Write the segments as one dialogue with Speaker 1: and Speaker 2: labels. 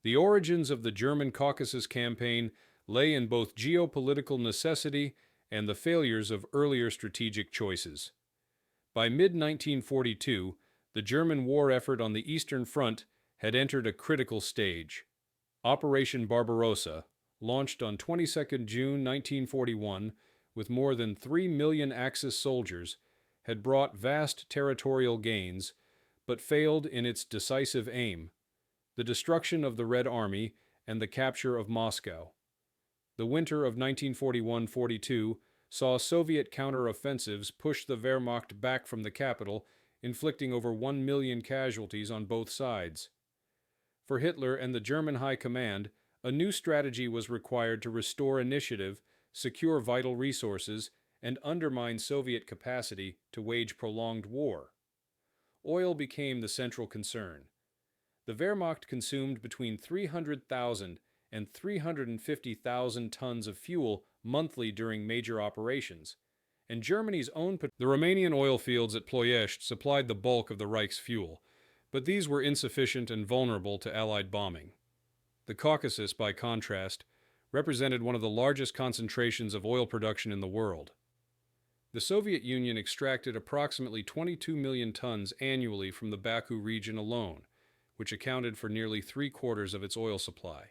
Speaker 1: The origins of the German Caucasus campaign lay in both geopolitical necessity and the failures of earlier strategic choices. By mid-1942, the German war effort on the Eastern Front had entered a critical stage. Operation Barbarossa, launched on 22 June 1941 with more than 3 million Axis soldiers, had brought vast territorial gains, but failed in its decisive aim: the destruction of the Red Army and the capture of Moscow. The winter of 1941-42 saw Soviet counter-offensives push the Wehrmacht back from the capital, inflicting over 1 million casualties on both sides. For Hitler and the German High Command, a new strategy was required to restore initiative, secure vital resources, and undermine Soviet capacity to wage prolonged war. Oil became the central concern. The Wehrmacht consumed between 300,000 and 350,000 tons of fuel monthly during major operations, and Germany's own the Romanian oil fields at Ploiești supplied the bulk of the Reich's fuel, but these were insufficient and vulnerable to Allied bombing. The Caucasus, by contrast, represented one of the largest concentrations of oil production in the world. The Soviet Union extracted approximately 22 million tons annually from the Baku region alone, which accounted for nearly 3/4 of its oil supply.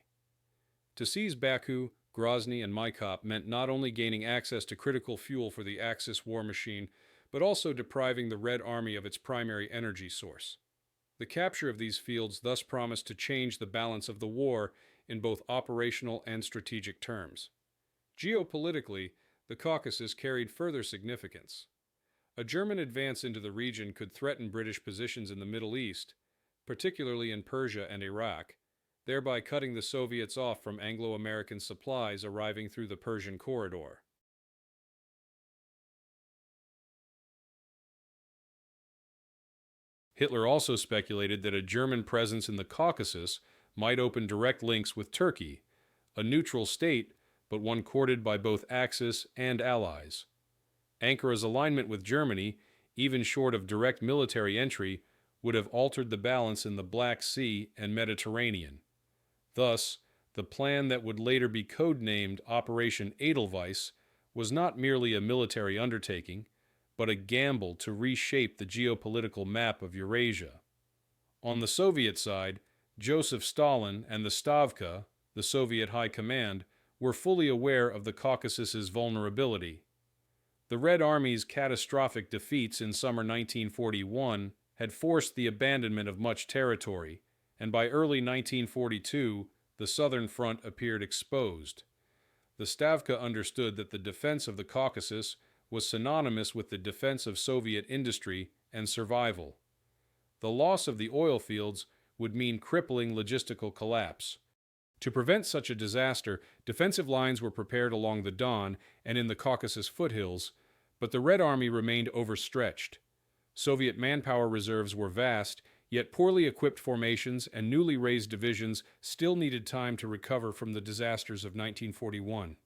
Speaker 1: To seize Baku, Grozny, and Maikop meant not only gaining access to critical fuel for the Axis war machine, but also depriving the Red Army of its primary energy source. The capture of these fields thus promised to change the balance of the war in both operational and strategic terms. Geopolitically, the Caucasus carried further significance. A German advance into the region could threaten British positions in the Middle East, particularly in Persia and Iraq, thereby cutting the Soviets off from Anglo-American supplies arriving through the Persian corridor. Hitler also speculated that a German presence in the Caucasus might open direct links with Turkey, a neutral state, but one courted by both Axis and Allies. Ankara's alignment with Germany, even short of direct military entry, would have altered the balance in the Black Sea and Mediterranean. Thus, the plan that would later be codenamed Operation Edelweiss was not merely a military undertaking, but a gamble to reshape the geopolitical map of Eurasia. On the Soviet side, Joseph Stalin and the Stavka, the Soviet High Command, were fully aware of the Caucasus's vulnerability. The Red Army's catastrophic defeats in summer 1941 had forced the abandonment of much territory, and by early 1942, the Southern Front appeared exposed. The Stavka understood that the defense of the Caucasus was synonymous with the defense of Soviet industry and survival. The loss of the oil fields would mean crippling logistical collapse. To prevent such a disaster, defensive lines were prepared along the Don and in the Caucasus foothills, but the Red Army remained overstretched. Soviet manpower reserves were vast, yet poorly equipped formations and newly raised divisions still needed time to recover from the disasters of 1941.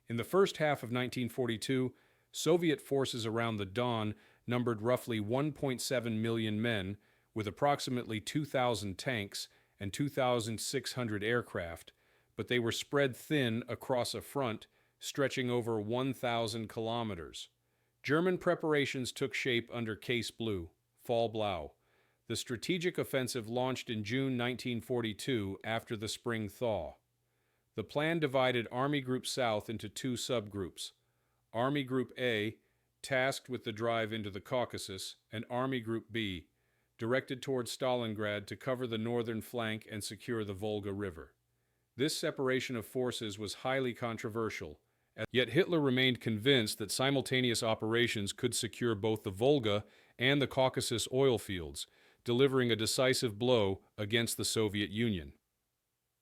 Speaker 1: In the first half of 1942, Soviet forces around the Don numbered roughly 1.7 million men, with approximately 2,000 tanks and 2,600 aircraft, but they were spread thin across a front stretching over 1,000 kilometers. German preparations took shape under Case Blue, Fall Blau. The strategic offensive launched in June 1942 after the spring thaw. The plan divided Army Group South into two subgroups: Army Group A, tasked with the drive into the Caucasus, and Army Group B, directed toward Stalingrad to cover the northern flank and secure the Volga River. This separation of forces was highly controversial, yet Hitler remained convinced that simultaneous operations could secure both the Volga and the Caucasus oil fields, delivering a decisive blow against the Soviet Union.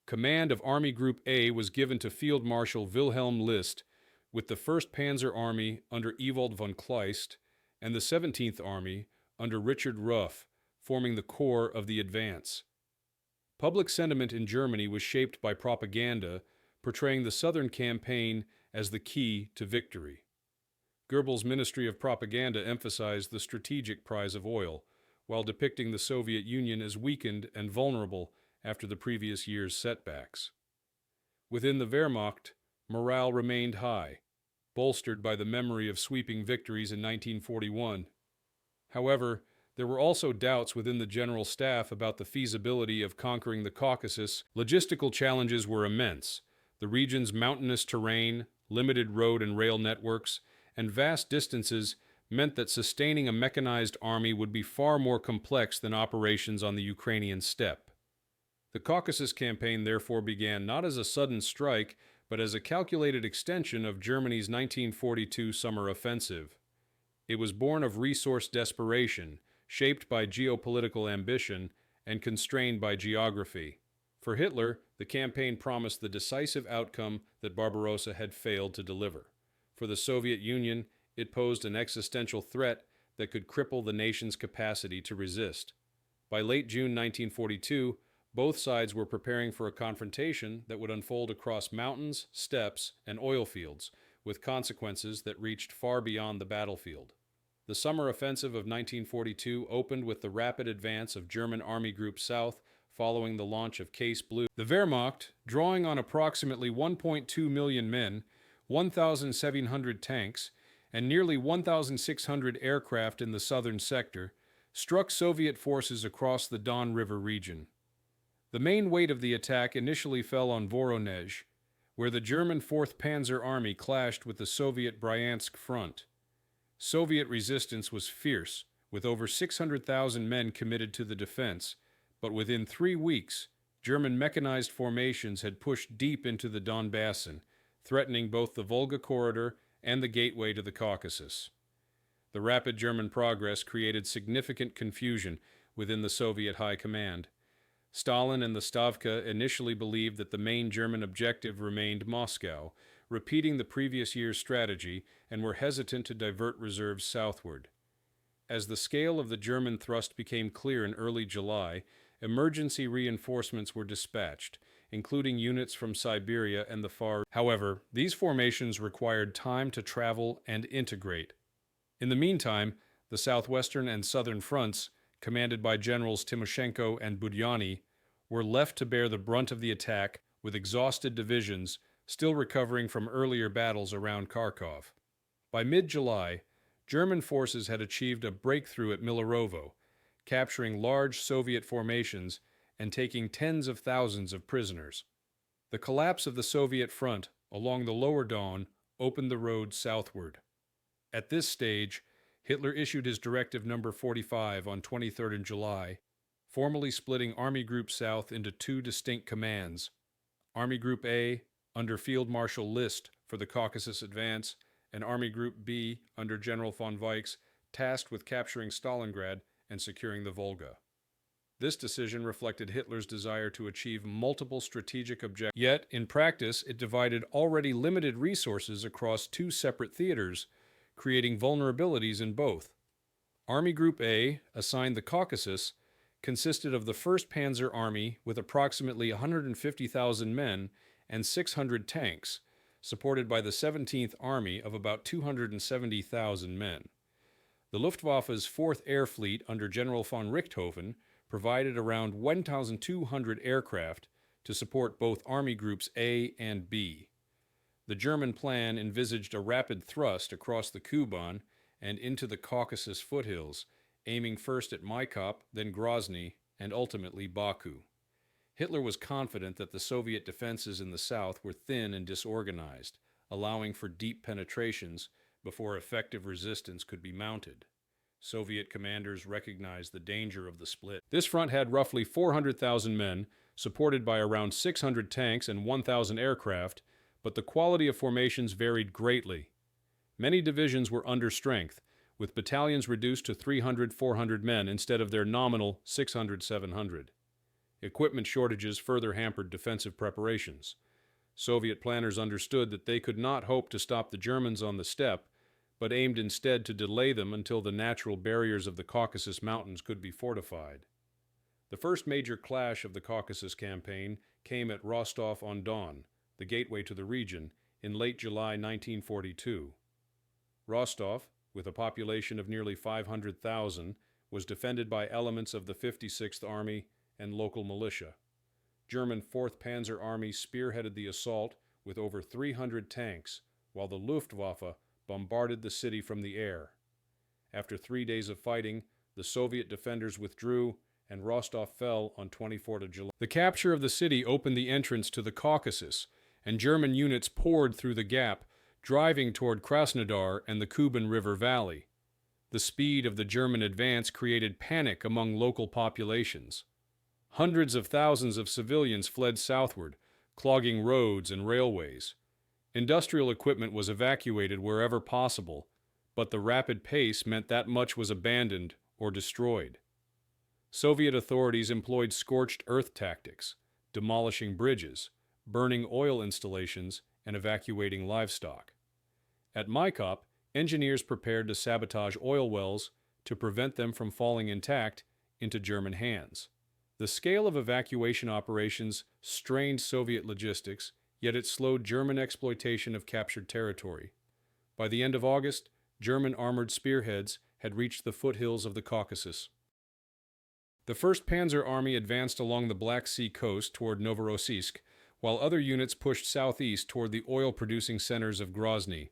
Speaker 1: Command of Army Group A was given to Field Marshal Wilhelm List, with the 1st Panzer Army under Ewald von Kleist and the 17th Army under Richard Ruff forming the core of the advance. Public sentiment in Germany was shaped by propaganda, portraying the Southern campaign as the key to victory. Goebbels' Ministry of Propaganda emphasized the strategic prize of oil, while depicting the Soviet Union as weakened and vulnerable after the previous year's setbacks. Within the Wehrmacht, morale remained high, bolstered by the memory of sweeping victories in 1941. However, there were also doubts within the General Staff about the feasibility of conquering the Caucasus. Logistical challenges were immense. The region's mountainous terrain, limited road and rail networks, and vast distances meant that sustaining a mechanized army would be far more complex than operations on the Ukrainian steppe. The Caucasus campaign therefore began not as a sudden strike, but as a calculated extension of Germany's 1942 summer offensive. It was born of resource desperation, shaped by geopolitical ambition, and constrained by geography. For Hitler, the campaign promised the decisive outcome that Barbarossa had failed to deliver. For the Soviet Union, it posed an existential threat that could cripple the nation's capacity to resist. By late June 1942, both sides were preparing for a confrontation that would unfold across mountains, steppes, and oil fields, with consequences that reached far beyond the battlefield. The summer offensive of 1942 opened with the rapid advance of German Army Group South following the launch of Case Blue. The Wehrmacht, drawing on approximately 1.2 million men, 1,700 tanks, and nearly 1,600 aircraft in the southern sector, struck Soviet forces across the Don River region. The main weight of the attack initially fell on Voronezh, where the German 4th Panzer Army clashed with the Soviet Bryansk front. Soviet resistance was fierce, with over 600,000 men committed to the defense, but within 3 weeks, German mechanized formations had pushed deep into the Don Basin, threatening both the Volga corridor and the gateway to the Caucasus. The rapid German progress created significant confusion within the Soviet high command. Stalin and the Stavka initially believed that the main German objective remained Moscow, repeating the previous year's strategy, and were hesitant to divert reserves southward. As the scale of the German thrust became clear in early July, emergency reinforcements were dispatched, including units from Siberia and the Far East. However, these formations required time to travel and integrate. In the meantime, the southwestern and southern fronts, commanded by Generals Timoshenko and Budyani, were left to bear the brunt of the attack, with exhausted divisions still recovering from earlier battles around Kharkov. By mid-July, German forces had achieved a breakthrough at Milarovo, capturing large Soviet formations and taking tens of thousands of prisoners. The collapse of the Soviet front along the lower Don opened the road southward. At this stage, Hitler issued his Directive No. 45 on 23rd July, formally splitting Army Group South into 2 distinct commands: Army Group A, under Field Marshal List for the Caucasus advance, and Army Group B, under General von Weichs, tasked with capturing Stalingrad and securing the Volga. This decision reflected Hitler's desire to achieve multiple strategic objectives. Yet, in practice, it divided already limited resources across 2 separate theaters, creating vulnerabilities in both. Army Group A, assigned the Caucasus, consisted of the 1st Panzer Army with approximately 150,000 men and 600 tanks, supported by the 17th Army of about 270,000 men. The Luftwaffe's 4th Air Fleet under General von Richthofen provided around 1,200 aircraft to support both Army Groups A and B. The German plan envisaged a rapid thrust across the Kuban and into the Caucasus foothills, aiming first at Maikop, then Grozny, and ultimately Baku. Hitler was confident that the Soviet defenses in the south were thin and disorganized, allowing for deep penetrations before effective resistance could be mounted. Soviet commanders recognized the danger of the split. This front had roughly 400,000 men, supported by around 600 tanks and 1,000 aircraft, but the quality of formations varied greatly. Many divisions were under strength, with battalions reduced to 300-400 men instead of their nominal 600-700. Equipment shortages further hampered defensive preparations. Soviet planners understood that they could not hope to stop the Germans on the steppe, but aimed instead to delay them until the natural barriers of the Caucasus Mountains could be fortified. The first major clash of the Caucasus campaign came at Rostov-on-Don, the gateway to the region, in late July 1942. Rostov, with a population of nearly 500,000, was defended by elements of the 56th Army and local militia. German 4th Panzer Army spearheaded the assault with over 300 tanks, while the Luftwaffe bombarded the city from the air. After 3 days of fighting, the Soviet defenders withdrew, and Rostov fell on 24 July. The capture of the city opened the entrance to the Caucasus, and German units poured through the gap, driving toward Krasnodar and the Kuban River Valley. The speed of the German advance created panic among local populations. Hundreds of thousands of civilians fled southward, clogging roads and railways. Industrial equipment was evacuated wherever possible, but the rapid pace meant that much was abandoned or destroyed. Soviet authorities employed scorched earth tactics, demolishing bridges, burning oil installations, and evacuating livestock. At Maikop, engineers prepared to sabotage oil wells to prevent them from falling intact into German hands. The scale of evacuation operations strained Soviet logistics, yet it slowed German exploitation of captured territory. By the end of August, German armored spearheads had reached the foothills of the Caucasus. The 1st Panzer Army advanced along the Black Sea coast toward Novorossiysk, while other units pushed southeast toward the oil-producing centers of Grozny.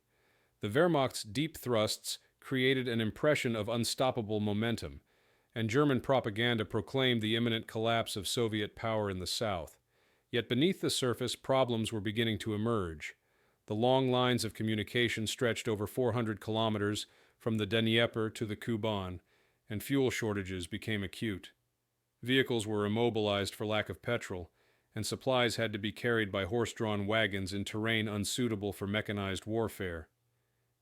Speaker 1: The Wehrmacht's deep thrusts created an impression of unstoppable momentum, and German propaganda proclaimed the imminent collapse of Soviet power in the south. Yet beneath the surface, problems were beginning to emerge. The long lines of communication stretched over 400 kilometers from the Dnieper to the Kuban, and fuel shortages became acute. Vehicles were immobilized for lack of petrol, and supplies had to be carried by horse-drawn wagons in terrain unsuitable for mechanized warfare.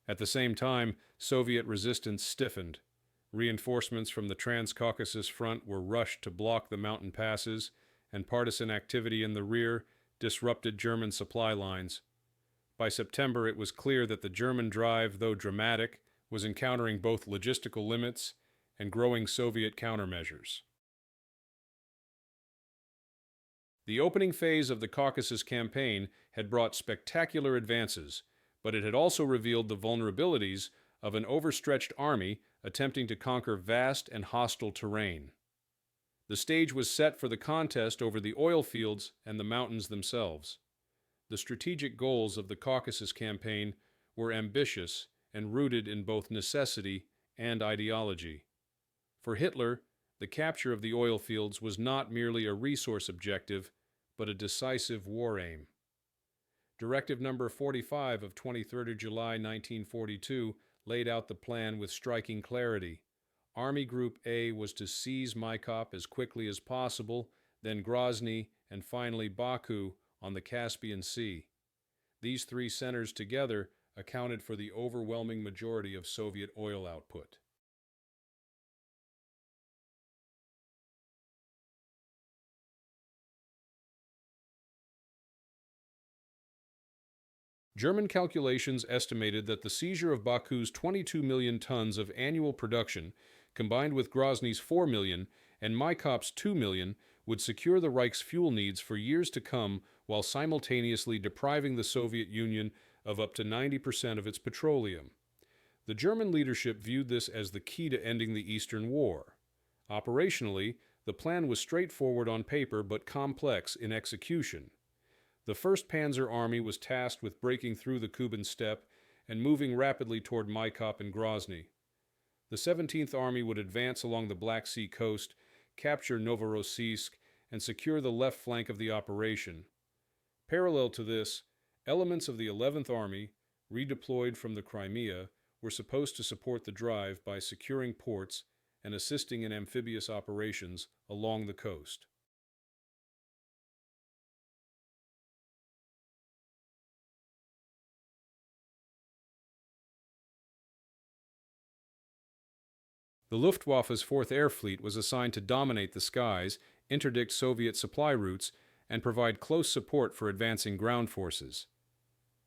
Speaker 1: At the same time, Soviet resistance stiffened. Reinforcements from the Trans-Caucasus front were rushed to block the mountain passes, and partisan activity in the rear disrupted German supply lines. By September, it was clear that the German drive, though dramatic, was encountering both logistical limits and growing Soviet countermeasures. The opening phase of the Caucasus campaign had brought spectacular advances, but it had also revealed the vulnerabilities of an overstretched army attempting to conquer vast and hostile terrain. The stage was set for the contest over the oil fields and the mountains themselves. The strategic goals of the Caucasus campaign were ambitious and rooted in both necessity and ideology. For Hitler, the capture of the oil fields was not merely a resource objective, but a decisive war aim. Directive number 45 of 23 July 1942 laid out the plan with striking clarity. Army Group A was to seize Maikop as quickly as possible, then Grozny, and finally Baku on the Caspian Sea. These three centers together accounted for the overwhelming majority of Soviet oil output. German calculations estimated that the seizure of Baku's 22 million tons of annual production, combined with Grozny's 4 million and Maikop's 2 million, would secure the Reich's fuel needs for years to come while simultaneously depriving the Soviet Union of up to 90% of its petroleum. The German leadership viewed this as the key to ending the Eastern War. Operationally, the plan was straightforward on paper but complex in execution. The 1st Panzer Army was tasked with breaking through the Kuban steppe and moving rapidly toward Maikop and Grozny. The 17th Army would advance along the Black Sea coast, capture Novorossiysk, and secure the left flank of the operation. Parallel to this, elements of the 11th Army, redeployed from the Crimea, were supposed to support the drive by securing ports and assisting in amphibious operations along the coast. The Luftwaffe's 4th Air Fleet was assigned to dominate the skies, interdict Soviet supply routes, and provide close support for advancing ground forces.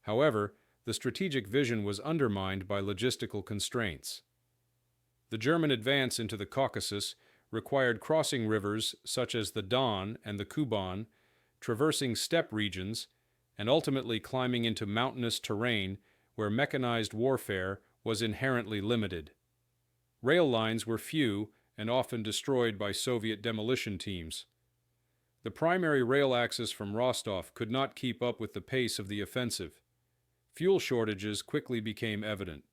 Speaker 1: However, the strategic vision was undermined by logistical constraints. The German advance into the Caucasus required crossing rivers such as the Don and the Kuban, traversing steppe regions, and ultimately climbing into mountainous terrain where mechanized warfare was inherently limited. Rail lines were few and often destroyed by Soviet demolition teams. The primary rail axis from Rostov could not keep up with the pace of the offensive. Fuel shortages quickly became evident.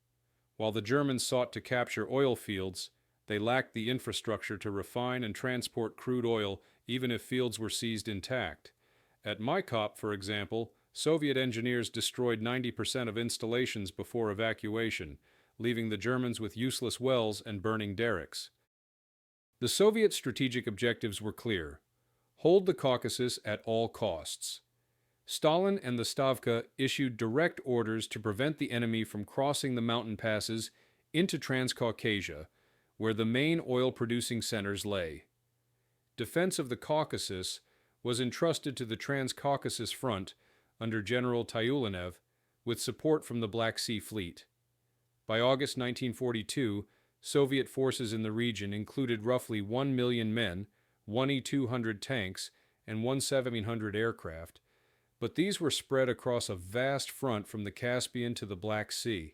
Speaker 1: While the Germans sought to capture oil fields, they lacked the infrastructure to refine and transport crude oil even if fields were seized intact. At Maikop, for example, Soviet engineers destroyed 90% of installations before evacuation, leaving the Germans with useless wells and burning derricks. The Soviet strategic objectives were clear: hold the Caucasus at all costs. Stalin and the Stavka issued direct orders to prevent the enemy from crossing the mountain passes into Transcaucasia, where the main oil-producing centers lay. Defense of the Caucasus was entrusted to the Transcaucasus Front under General Tyulenev, with support from the Black Sea Fleet. By August 1942, Soviet forces in the region included roughly 1 million men, 1 E-200 tanks, and 1 1700 aircraft, but these were spread across a vast front from the Caspian to the Black Sea.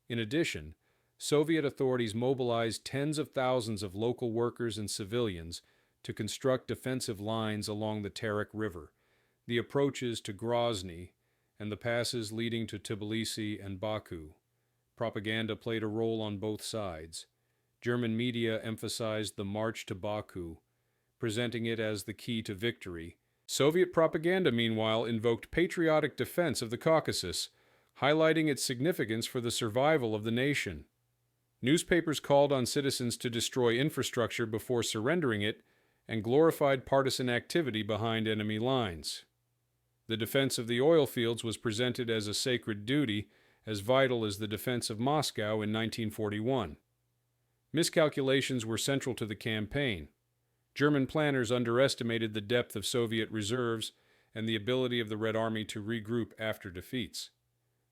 Speaker 1: In addition, Soviet authorities mobilized tens of thousands of local workers and civilians to construct defensive lines along the Terek River, the approaches to Grozny, and the passes leading to Tbilisi and Baku. Propaganda played a role on both sides. German media emphasized the march to Baku, presenting it as the key to victory. Soviet propaganda, meanwhile, invoked patriotic defense of the Caucasus, highlighting its significance for the survival of the nation. Newspapers called on citizens to destroy infrastructure before surrendering it and glorified partisan activity behind enemy lines. The defense of the oil fields was presented as a sacred duty, as vital as the defense of Moscow in 1941. Miscalculations were central to the campaign. German planners underestimated the depth of Soviet reserves and the ability of the Red Army to regroup after defeats.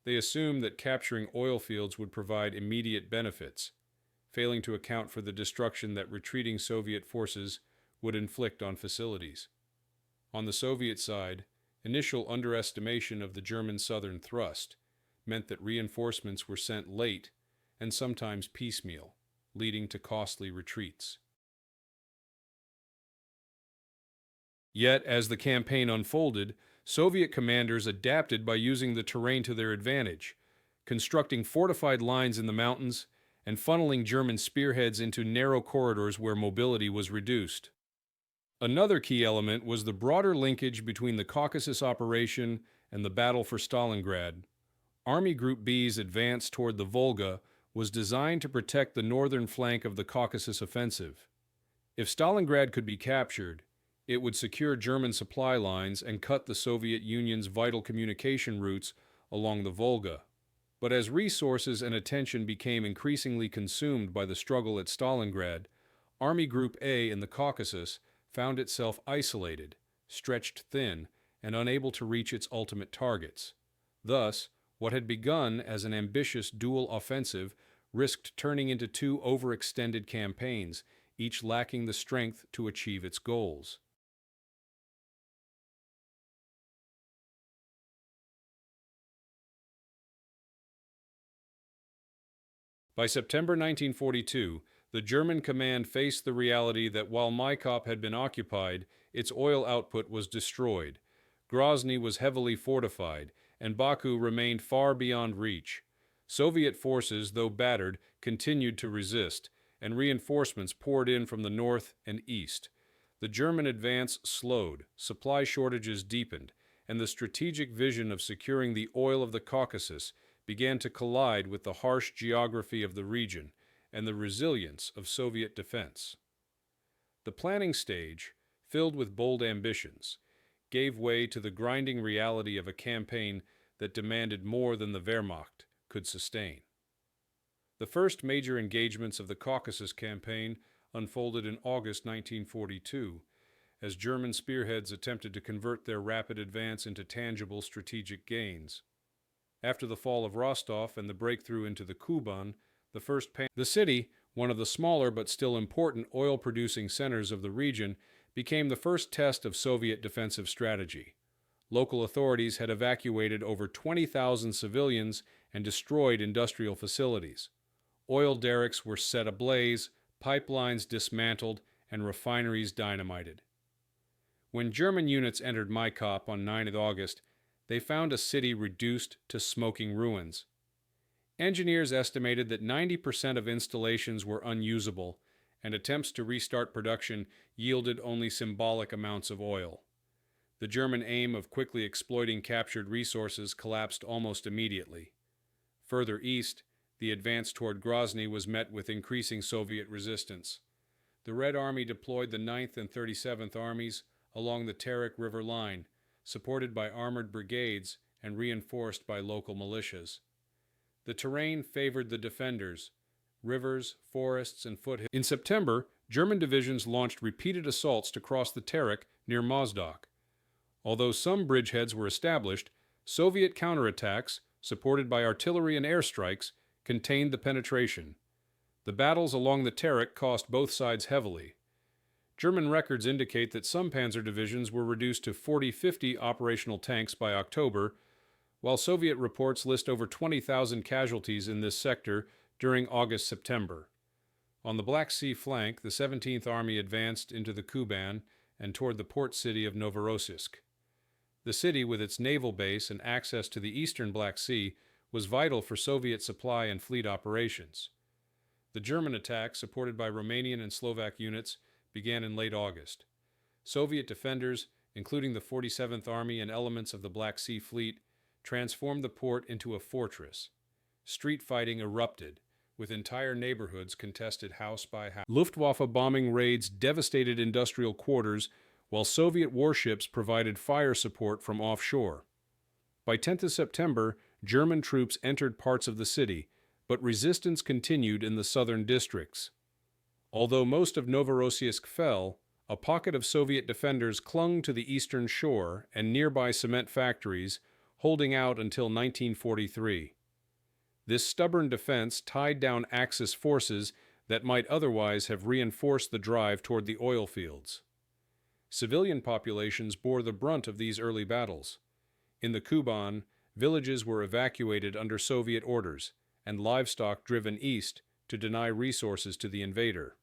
Speaker 1: They assumed that capturing oil fields would provide immediate benefits, failing to account for the destruction that retreating Soviet forces would inflict on facilities. On the Soviet side, initial underestimation of the German southern thrust meant that reinforcements were sent late and sometimes piecemeal, leading to costly retreats. Yet, as the campaign unfolded, Soviet commanders adapted by using the terrain to their advantage, constructing fortified lines in the mountains and funneling German spearheads into narrow corridors where mobility was reduced. Another key element was the broader linkage between the Caucasus operation and the battle for Stalingrad. Army Group B's advance toward the Volga was designed to protect the northern flank of the Caucasus offensive. If Stalingrad could be captured, it would secure German supply lines and cut the Soviet Union's vital communication routes along the Volga. But as resources and attention became increasingly consumed by the struggle at Stalingrad, Army Group A in the Caucasus found itself isolated, stretched thin, and unable to reach its ultimate targets. Thus, what had begun as an ambitious dual offensive risked turning into two overextended campaigns, each lacking the strength to achieve its goals. By September 1942, the German command faced the reality that while Maikop had been occupied, its oil output was destroyed. Grozny was heavily fortified, and Baku remained far beyond reach. Soviet forces, though battered, continued to resist, and reinforcements poured in from the north and east. The German advance slowed, supply shortages deepened, and the strategic vision of securing the oil of the Caucasus began to collide with the harsh geography of the region and the resilience of Soviet defense. The planning stage, filled with bold ambitions, gave way to the grinding reality of a campaign that demanded more than the Wehrmacht could sustain. The first major engagements of the Caucasus campaign unfolded in August 1942, as German spearheads attempted to convert their rapid advance into tangible strategic gains. After the fall of Rostov and the breakthrough into the Kuban, the city, one of the smaller but still important oil-producing centers of the region, became the first test of Soviet defensive strategy. Local authorities had evacuated over 20,000 civilians and destroyed industrial facilities. Oil derricks were set ablaze, pipelines dismantled, and refineries dynamited. When German units entered Maikop on 9 August, they found a city reduced to smoking ruins. Engineers estimated that 90% of installations were unusable, and attempts to restart production yielded only symbolic amounts of oil. The German aim of quickly exploiting captured resources collapsed almost immediately. Further east, the advance toward Grozny was met with increasing Soviet resistance. The Red Army deployed the 9th and 37th Armies along the Terek River line, supported by armored brigades and reinforced by local militias. The terrain favored the defenders, rivers, forests, and foothills. In September, German divisions launched repeated assaults to cross the Terek near Mozdok. Although some bridgeheads were established, Soviet counterattacks, supported by artillery and airstrikes, contained the penetration. The battles along the Terek cost both sides heavily. German records indicate that some panzer divisions were reduced to 40-50 operational tanks by October, while Soviet reports list over 20,000 casualties in this sector during August-September. On the Black Sea flank, the 17th Army advanced into the Kuban and toward the port city of Novorossiysk. The city, with its naval base and access to the eastern Black Sea, was vital for Soviet supply and fleet operations. The German attack, supported by Romanian and Slovak units, began in late August. Soviet defenders, including the 47th Army and elements of the Black Sea Fleet, transformed the port into a fortress. Street fighting erupted, with entire neighborhoods contested house by house. Luftwaffe bombing raids devastated industrial quarters, while Soviet warships provided fire support from offshore. By 10th September, German troops entered parts of the city, but resistance continued in the southern districts. Although most of Novorossiysk fell, a pocket of Soviet defenders clung to the eastern shore and nearby cement factories, holding out until 1943. This stubborn defense tied down Axis forces that might otherwise have reinforced the drive toward the oil fields. Civilian populations bore the brunt of these early battles. In the Kuban, villages were evacuated under Soviet orders, and livestock driven east to deny resources to the invader.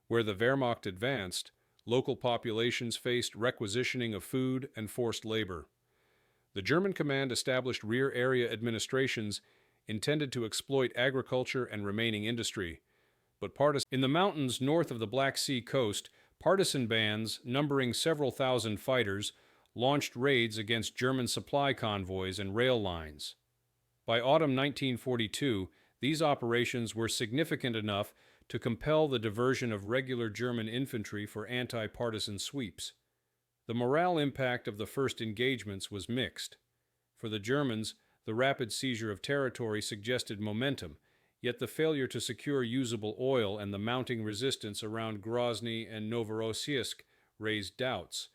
Speaker 1: Where the Wehrmacht advanced, local populations faced requisitioning of food and forced labor. The German command established rear area administrations intended to exploit agriculture and remaining industry, but in the mountains north of the Black Sea coast, partisan bands, numbering several thousand fighters, launched raids against German supply convoys and rail lines. By autumn 1942, these operations were significant enough to compel the diversion of regular German infantry for anti-partisan sweeps. The morale impact of the first engagements was mixed. For the Germans, the rapid seizure of territory suggested momentum, yet the failure to secure usable oil and the mounting resistance around Grozny and Novorossiysk raised doubts.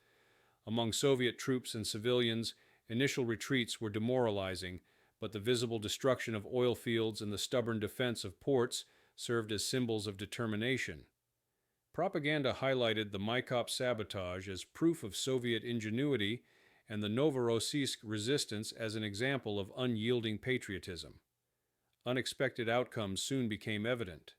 Speaker 1: Among Soviet troops and civilians, initial retreats were demoralizing, but the visible destruction of oil fields and the stubborn defense of ports served as symbols of determination. Propaganda highlighted the Maikop sabotage as proof of Soviet ingenuity and the Novorossiysk resistance as an example of unyielding patriotism. Unexpected outcomes soon became evident.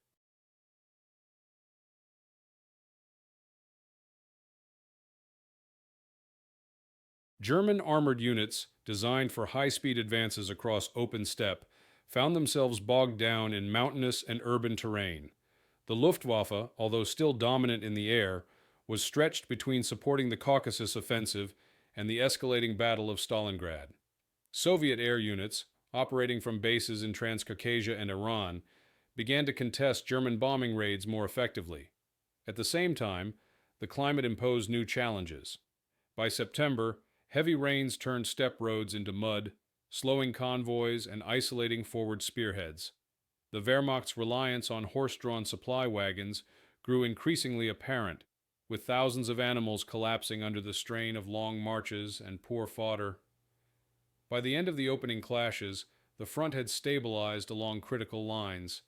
Speaker 1: German armored units, designed for high-speed advances across open steppe, found themselves bogged down in mountainous and urban terrain. The Luftwaffe, although still dominant in the air, was stretched between supporting the Caucasus offensive and the escalating Battle of Stalingrad. Soviet air units, operating from bases in Transcaucasia and Iran, began to contest German bombing raids more effectively. At the same time, the climate imposed new challenges. By September, heavy rains turned steppe roads into mud, slowing convoys and isolating forward spearheads. The Wehrmacht's reliance on horse-drawn supply wagons grew increasingly apparent, with thousands of animals collapsing under the strain of long marches and poor fodder. By the end of the opening clashes, the front had stabilized along critical lines.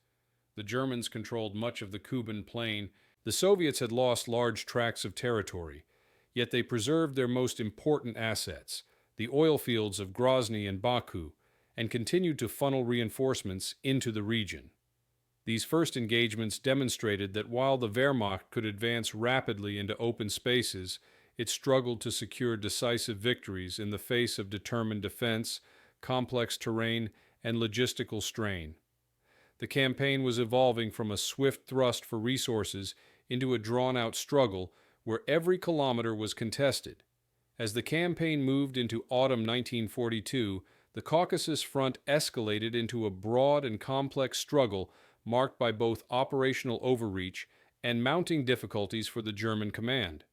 Speaker 1: The Germans controlled much of the Kuban plain. The Soviets had lost large tracts of territory, yet they preserved their most important assets, the oil fields of Grozny and Baku, and continued to funnel reinforcements into the region. These first engagements demonstrated that while the Wehrmacht could advance rapidly into open spaces, it struggled to secure decisive victories in the face of determined defense, complex terrain, and logistical strain. The campaign was evolving from a swift thrust for resources into a drawn-out struggle where every kilometer was contested. As the campaign moved into autumn 1942, the Caucasus Front escalated into a broad and complex struggle marked by both operational overreach and mounting difficulties for the German command.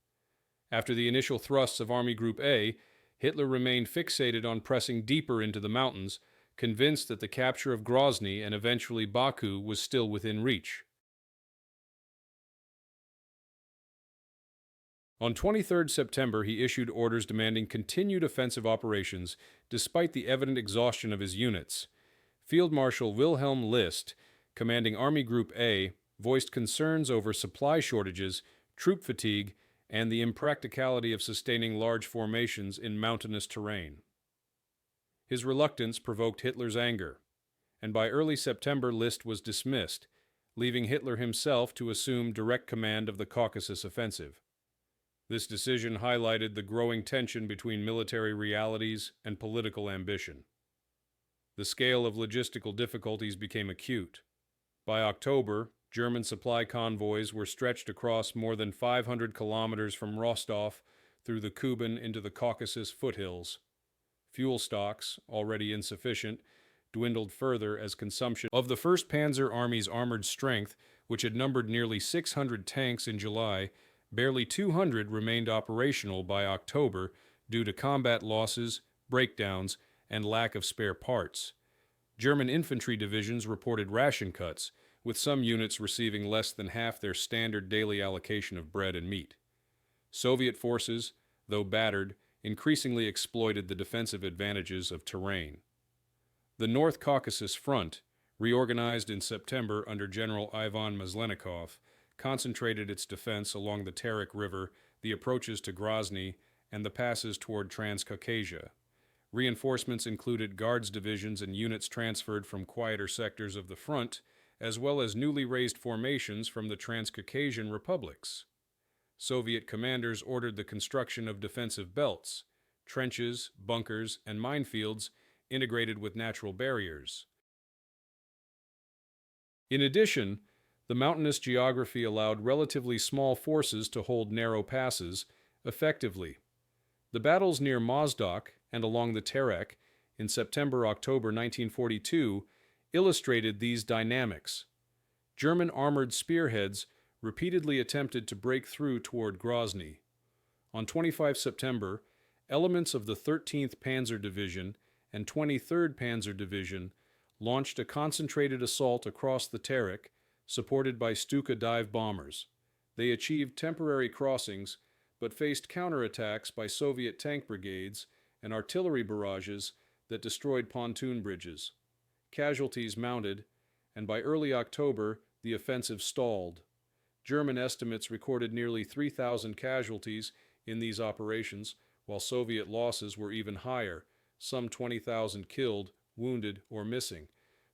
Speaker 1: After the initial thrusts of Army Group A, Hitler remained fixated on pressing deeper into the mountains, convinced that the capture of Grozny and eventually Baku was still within reach. On 23 September, he issued orders demanding continued offensive operations despite the evident exhaustion of his units. Field Marshal Wilhelm List, commanding Army Group A, voiced concerns over supply shortages, troop fatigue, and the impracticality of sustaining large formations in mountainous terrain. His reluctance provoked Hitler's anger, and by early September List was dismissed, leaving Hitler himself to assume direct command of the Caucasus offensive. This decision highlighted the growing tension between military realities and political ambition. The scale of logistical difficulties became acute. By October, German supply convoys were stretched across more than 500 kilometers from Rostov through the Kuban into the Caucasus foothills. Fuel stocks, already insufficient, dwindled further as consumption of the 1st Panzer Army's armored strength, which had numbered nearly 600 tanks in July, barely 200 remained operational by October due to combat losses, breakdowns, and lack of spare parts. German infantry divisions reported ration cuts, with some units receiving less than half their standard daily allocation of bread and meat. Soviet forces, though battered, increasingly exploited the defensive advantages of terrain. The North Caucasus Front, reorganized in September under General Ivan Maslenikov, concentrated its defense along the Terek River, the approaches to Grozny, and the passes toward Transcaucasia. Reinforcements included Guards divisions and units transferred from quieter sectors of the front, as well as newly raised formations from the Transcaucasian republics. Soviet commanders ordered the construction of defensive belts, trenches, bunkers, and minefields integrated with natural barriers. In addition, the mountainous geography allowed relatively small forces to hold narrow passes effectively. The battles near Mozdok and along the Terek in September-October 1942 illustrated these dynamics. German armored spearheads repeatedly attempted to break through toward Grozny. On 25 September, elements of the 13th Panzer Division and 23rd Panzer Division launched a concentrated assault across the Terek, supported by Stuka dive bombers. They achieved temporary crossings, but faced counterattacks by Soviet tank brigades and artillery barrages that destroyed pontoon bridges. Casualties mounted, and by early October, the offensive stalled. German estimates recorded nearly 3,000 casualties in these operations, while Soviet losses were even higher, some 20,000 killed, wounded, or missing.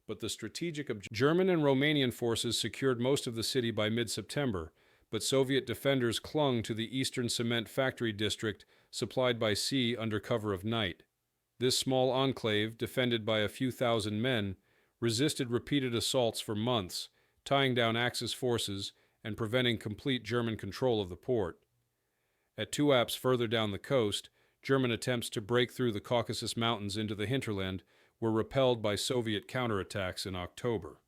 Speaker 1: But the strategic German and Romanian forces secured most of the city by mid-September, but Soviet defenders clung to the eastern cement factory district supplied by sea under cover of night. This small enclave, defended by a few thousand men, resisted repeated assaults for months, tying down Axis forces and preventing complete German control of the port. At Tuapse further down the coast, German attempts to break through the Caucasus Mountains into the hinterland were repelled by Soviet counterattacks in October.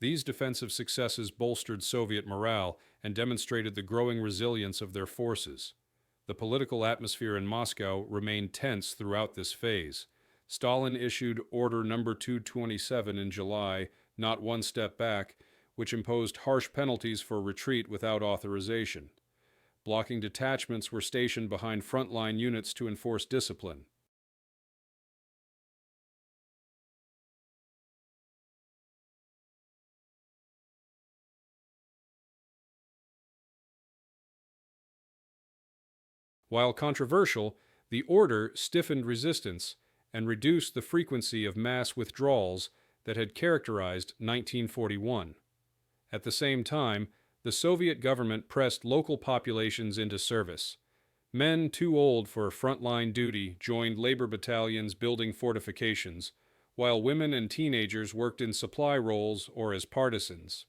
Speaker 1: These defensive successes bolstered Soviet morale and demonstrated the growing resilience of their forces. The political atmosphere in Moscow remained tense throughout this phase. Stalin issued Order No. 227 in July, not one step back, which imposed harsh penalties for retreat without authorization. Blocking detachments were stationed behind frontline units to enforce discipline. While controversial, the order stiffened resistance and reduced the frequency of mass withdrawals that had characterized 1941. At the same time, the Soviet government pressed local populations into service. Men too old for frontline duty joined labor battalions building fortifications, while women and teenagers worked in supply roles or as partisans.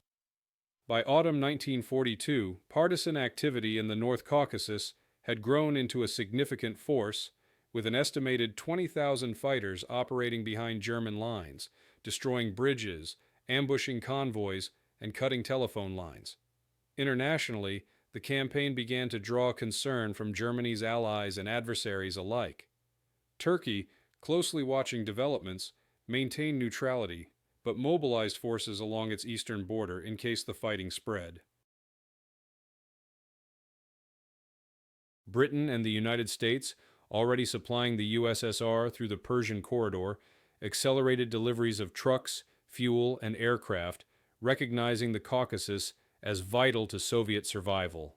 Speaker 1: By autumn 1942, partisan activity in the North Caucasus had grown into a significant force, with an estimated 20,000 fighters operating behind German lines, destroying bridges, ambushing convoys, and cutting telephone lines. Internationally, the campaign began to draw concern from Germany's allies and adversaries alike. Turkey, closely watching developments, maintained neutrality, but mobilized forces along its eastern border in case the fighting spread. Britain and the United States, already supplying the USSR through the Persian corridor, accelerated deliveries of trucks, fuel, and aircraft, recognizing the Caucasus as vital to Soviet survival.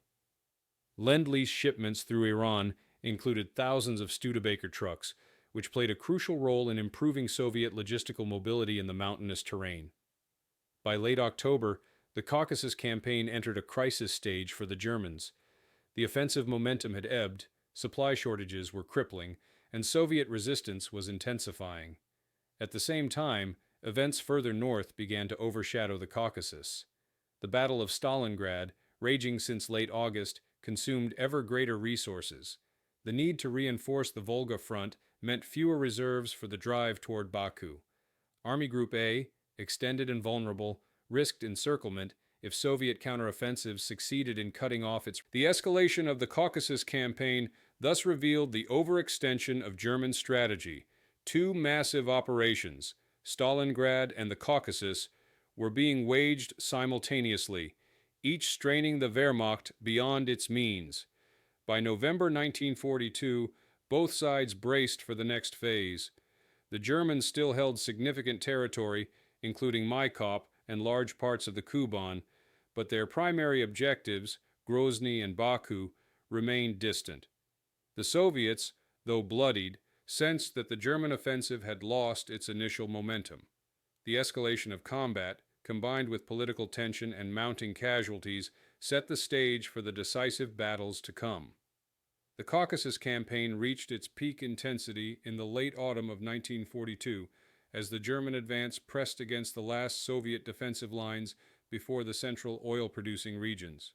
Speaker 1: Lend-Lease shipments through Iran included thousands of Studebaker trucks, which played a crucial role in improving Soviet logistical mobility in the mountainous terrain. By late October, the Caucasus campaign entered a crisis stage for the Germans. The offensive momentum had ebbed, supply shortages were crippling, and Soviet resistance was intensifying. At the same time, events further north began to overshadow the Caucasus. The Battle of Stalingrad, raging since late August, consumed ever greater resources. The need to reinforce the Volga front meant fewer reserves for the drive toward Baku. Army Group A, extended and vulnerable, risked encirclement if Soviet counteroffensives succeeded in cutting off its. The escalation of the Caucasus campaign thus revealed the overextension of German strategy. Two massive operations, Stalingrad and the Caucasus, were being waged simultaneously, each straining the Wehrmacht beyond its means. By November 1942, both sides braced for the next phase. The Germans still held significant territory, including Maikop and large parts of the Kuban, but their primary objectives, Grozny and Baku, remained distant. The Soviets, though bloodied, sensed that the German offensive had lost its initial momentum. The escalation of combat, combined with political tension and mounting casualties, set the stage for the decisive battles to come. The Caucasus campaign reached its peak intensity in the late autumn of 1942, as the German advance pressed against the last Soviet defensive lines before the central oil-producing regions.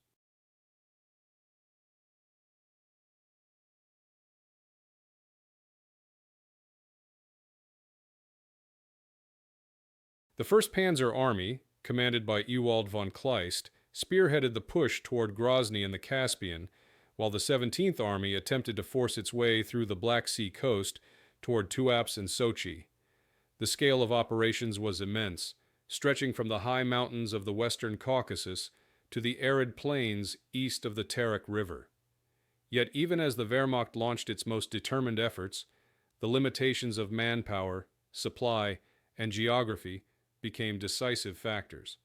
Speaker 1: The 1st Panzer Army, commanded by Ewald von Kleist, spearheaded the push toward Grozny and the Caspian, while the 17th Army attempted to force its way through the Black Sea coast toward Tuapse and Sochi. The scale of operations was immense, stretching from the high mountains of the western Caucasus to the arid plains east of the Terek River. Yet even as the Wehrmacht launched its most determined efforts, the limitations of manpower, supply, and geography became decisive factors.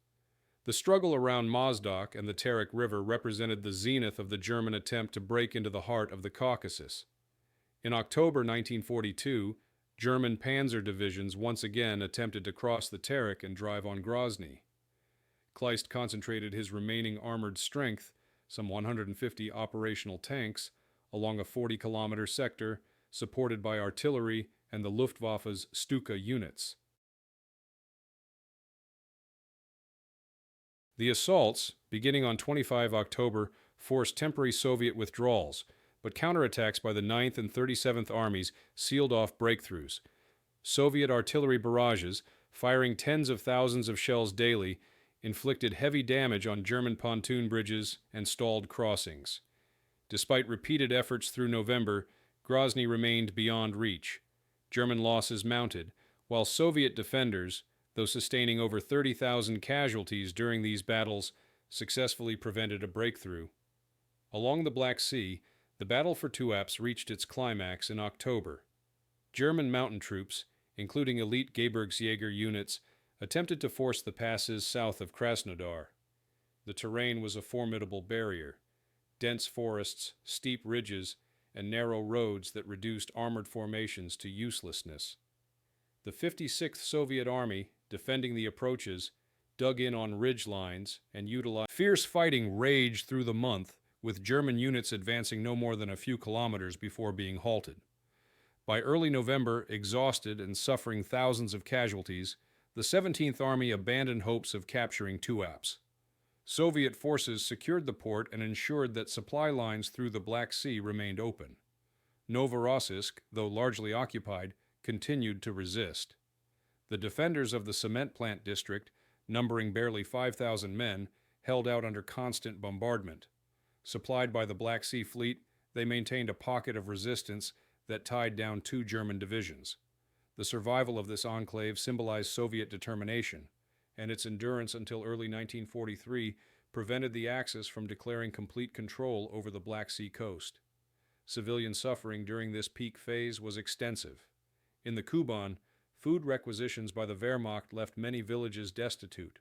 Speaker 1: The struggle around Mozdok and the Terek River represented the zenith of the German attempt to break into the heart of the Caucasus. In October 1942, German panzer divisions once again attempted to cross the Terek and drive on Grozny. Kleist concentrated his remaining armored strength, some 150 operational tanks, along a 40-kilometer sector supported by artillery and the Luftwaffe's Stuka units. The assaults, beginning on 25 October, forced temporary Soviet withdrawals, but counterattacks by the 9th and 37th Armies sealed off breakthroughs. Soviet artillery barrages, firing tens of thousands of shells daily, inflicted heavy damage on German pontoon bridges and stalled crossings. Despite repeated efforts through November, Grozny remained beyond reach. German losses mounted, while Soviet defenders, though sustaining over 30,000 casualties during these battles, successfully prevented a breakthrough. Along the Black Sea, the battle for Tuapse reached its climax in October. German mountain troops, including elite Gebirgsjäger units, attempted to force the passes south of Krasnodar. The terrain was a formidable barrier: dense forests, steep ridges, and narrow roads that reduced armored formations to uselessness. The 56th Soviet Army, defending the approaches, dug in on ridge lines and utilized. Fierce fighting raged through the month, with German units advancing no more than a few kilometers before being halted. By early November, exhausted and suffering thousands of casualties, the 17th Army abandoned hopes of capturing Tuapse. Soviet forces secured the port and ensured that supply lines through the Black Sea remained open. Novorossiysk, though largely occupied, continued to resist. The defenders of the cement plant district, numbering barely 5,000 men, held out under constant bombardment. Supplied by the Black Sea Fleet, they maintained a pocket of resistance that tied down 2 German divisions. The survival of this enclave symbolized Soviet determination, and its endurance until early 1943 prevented the Axis from declaring complete control over the Black Sea coast. Civilian suffering during this peak phase was extensive. In the Kuban, food requisitions by the Wehrmacht left many villages destitute.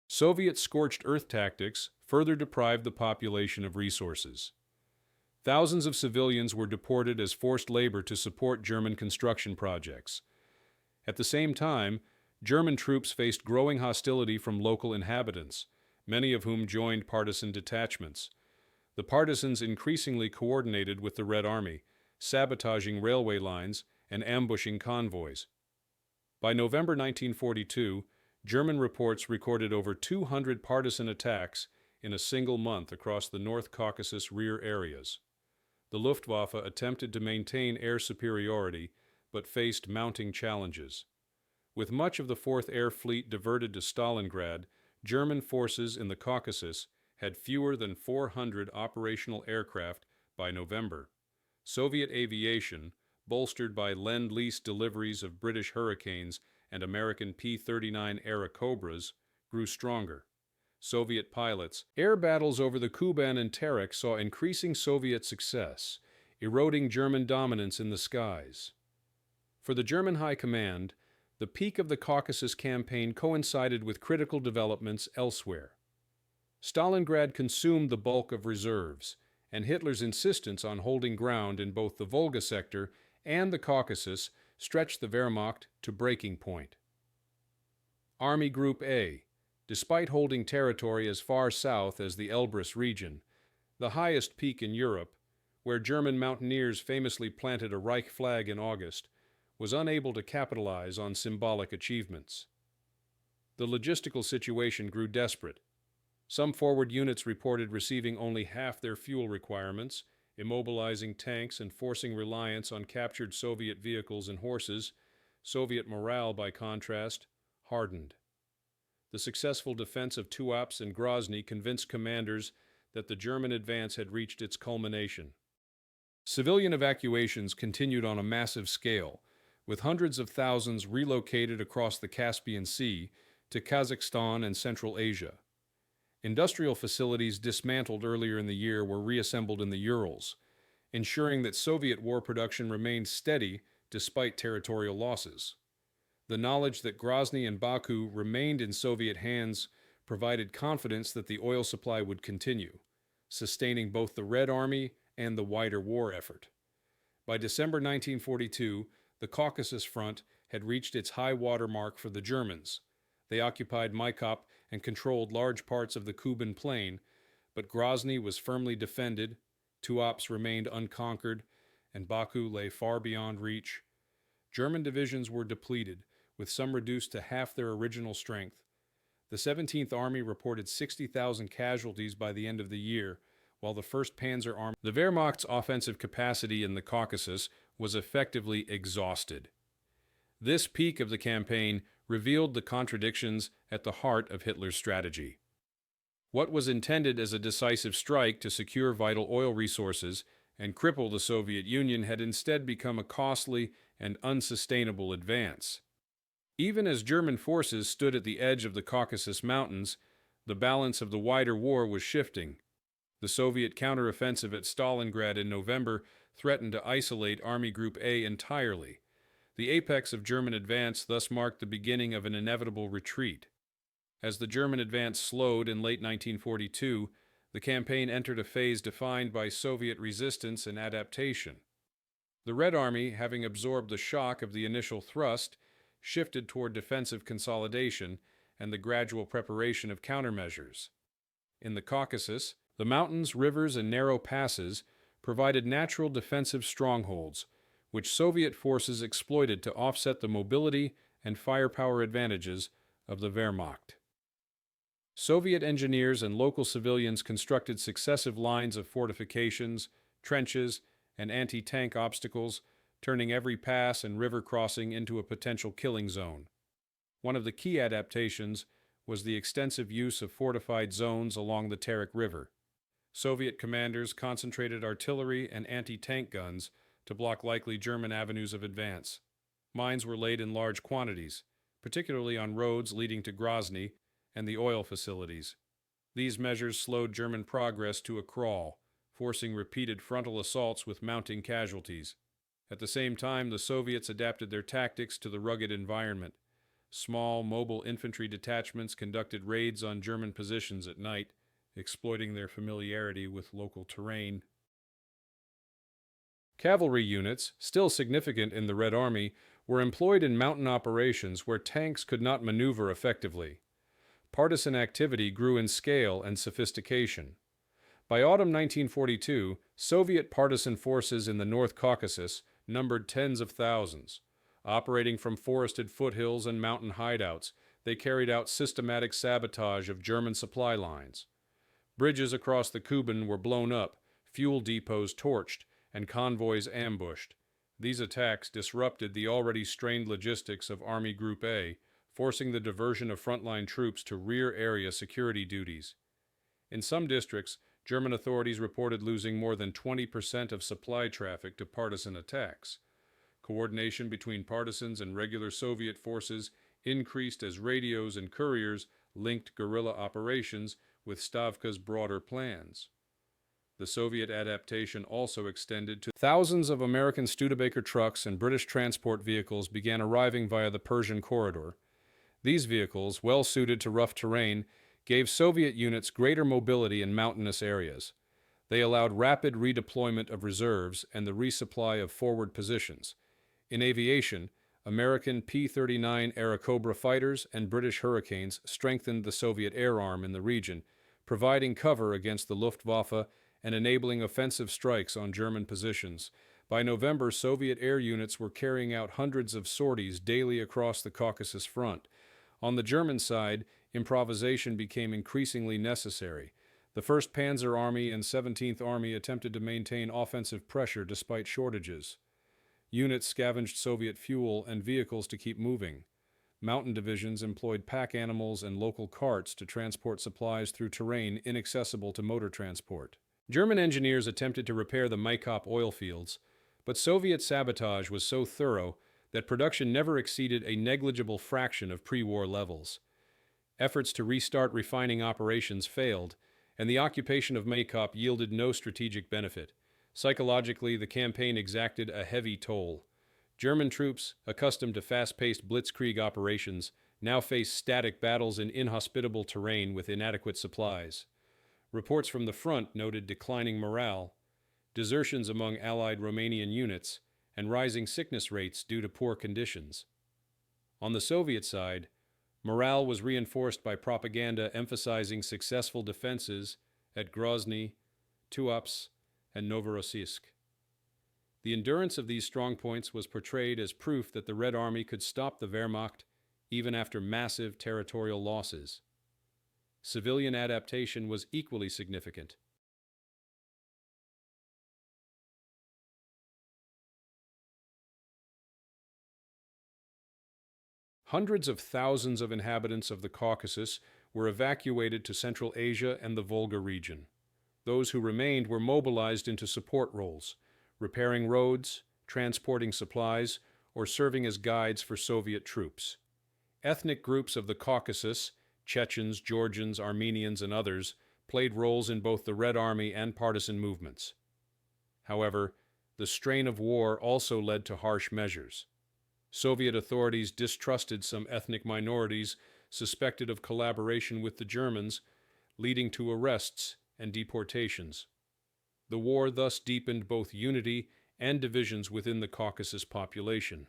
Speaker 1: Soviet scorched earth tactics further deprived the population of resources. Thousands of civilians were deported as forced labor to support German construction projects. At the same time, German troops faced growing hostility from local inhabitants, many of whom joined partisan detachments. The partisans increasingly coordinated with the Red Army, sabotaging railway lines and ambushing convoys. By November 1942, German reports recorded over 200 partisan attacks in a single month across the North Caucasus rear areas. The Luftwaffe attempted to maintain air superiority, but faced mounting challenges. With much of the 4th Air Fleet diverted to Stalingrad, German forces in the Caucasus had fewer than 400 operational aircraft by November. Soviet aviation, bolstered by Lend-Lease deliveries of British Hurricanes and American P-39-era Cobras, grew stronger. Soviet pilots, air battles over the Kuban and Terek saw increasing Soviet success, eroding German dominance in the skies. For the German High Command, the peak of the Caucasus campaign coincided with critical developments elsewhere. Stalingrad consumed the bulk of reserves, and Hitler's insistence on holding ground in both the Volga sector and the Caucasus stretched the Wehrmacht to breaking point. Army Group A, despite holding territory as far south as the Elbrus region, the highest peak in Europe, where German mountaineers famously planted a Reich flag in August, was unable to capitalize on symbolic achievements. The logistical situation grew desperate. Some forward units reported receiving only half their fuel requirements, immobilizing tanks and forcing reliance on captured Soviet vehicles and horses. Soviet morale, by contrast, hardened. The successful defense of Tuapse and Grozny convinced commanders that the German advance had reached its culmination. Civilian evacuations continued on a massive scale, with hundreds of thousands relocated across the Caspian Sea to Kazakhstan and Central Asia. Industrial facilities dismantled earlier in the year were reassembled in the Urals, ensuring that Soviet war production remained steady despite territorial losses. The knowledge that Grozny and Baku remained in Soviet hands provided confidence that the oil supply would continue, sustaining both the Red Army and the wider war effort. By December 1942, the Caucasus Front had reached its high water mark for the Germans. They occupied Maikop and controlled large parts of the Kuban Plain, but Grozny was firmly defended, Tuapse remained unconquered, and Baku lay far beyond reach. German divisions were depleted, with some reduced to half their original strength. The 17th Army reported 60,000 casualties by the end of the year, while the 1st Panzer Army, the Wehrmacht's offensive capacity in the Caucasus, was effectively exhausted. This peak of the campaign revealed the contradictions at the heart of Hitler's strategy. What was intended as a decisive strike to secure vital oil resources and cripple the Soviet Union had instead become a costly and unsustainable advance. Even as German forces stood at the edge of the Caucasus Mountains, the balance of the wider war was shifting. The Soviet counteroffensive at Stalingrad in November threatened to isolate Army Group A entirely. The apex of German advance thus marked the beginning of an inevitable retreat. As the German advance slowed in late 1942, the campaign entered a phase defined by Soviet resistance and adaptation. The Red Army, having absorbed the shock of the initial thrust, shifted toward defensive consolidation and the gradual preparation of countermeasures. In the Caucasus, the mountains, rivers, and narrow passes provided natural defensive strongholds, which Soviet forces exploited to offset the mobility and firepower advantages of the Wehrmacht. Soviet engineers and local civilians constructed successive lines of fortifications, trenches, and anti-tank obstacles, turning every pass and river crossing into a potential killing zone. One of the key adaptations was the extensive use of fortified zones along the Terek River. Soviet commanders concentrated artillery and anti-tank guns to block likely German avenues of advance. Mines were laid in large quantities, particularly on roads leading to Grozny and the oil facilities. These measures slowed German progress to a crawl, forcing repeated frontal assaults with mounting casualties. At the same time, the Soviets adapted their tactics to the rugged environment. Small, mobile infantry detachments conducted raids on German positions at night, exploiting their familiarity with local terrain. Cavalry units, still significant in the Red Army, were employed in mountain operations where tanks could not maneuver effectively. Partisan activity grew in scale and sophistication. By autumn 1942, Soviet partisan forces in the North Caucasus numbered tens of thousands. Operating from forested foothills and mountain hideouts, they carried out systematic sabotage of German supply lines. Bridges across the Kuban were blown up, fuel depots torched, and convoys ambushed. These attacks disrupted the already strained logistics of Army Group A, forcing the diversion of frontline troops to rear area security duties. In some districts, German authorities reported losing more than 20% of supply traffic to partisan attacks. Coordination between partisans and regular Soviet forces increased as radios and couriers linked guerrilla operations with Stavka's broader plans. The Soviet adaptation also extended to thousands of American Studebaker trucks and British transport vehicles began arriving via the Persian corridor. These vehicles, well suited to rough terrain, gave Soviet units greater mobility in mountainous areas. They allowed rapid redeployment of reserves and the resupply of forward positions. In aviation, American P-39 Airacobra fighters and British Hurricanes strengthened the Soviet air arm in the region, providing cover against the Luftwaffe and enabling offensive strikes on German positions. By November, Soviet air units were carrying out hundreds of sorties daily across the Caucasus front. On the German side, improvisation became increasingly necessary. The 1st Panzer Army and 17th Army attempted to maintain offensive pressure despite shortages. Units scavenged Soviet fuel and vehicles to keep moving. Mountain divisions employed pack animals and local carts to transport supplies through terrain inaccessible to motor transport. German engineers attempted to repair the Maykop oil fields, but Soviet sabotage was so thorough that production never exceeded a negligible fraction of pre-war levels. Efforts to restart refining operations failed, and the occupation of Maykop yielded no strategic benefit. Psychologically, the campaign exacted a heavy toll. German troops, accustomed to fast-paced blitzkrieg operations, now faced static battles in inhospitable terrain with inadequate supplies. Reports from the front noted declining morale, desertions among Allied Romanian units, and rising sickness rates due to poor conditions. On the Soviet side, morale was reinforced by propaganda emphasizing successful defenses at Grozny, Tuapse, and Novorossiysk. The endurance of these strongpoints was portrayed as proof that the Red Army could stop the Wehrmacht even after massive territorial losses. Civilian adaptation was equally significant. Hundreds of thousands of inhabitants of the Caucasus were evacuated to Central Asia and the Volga region. Those who remained were mobilized into support roles, repairing roads, transporting supplies, or serving as guides for Soviet troops. Ethnic groups of the Caucasus, Chechens, Georgians, Armenians, and others, played roles in both the Red Army and partisan movements. However, the strain of war also led to harsh measures. Soviet authorities distrusted some ethnic minorities suspected of collaboration with the Germans, leading to arrests and deportations. The war thus deepened both unity and divisions within the Caucasus population.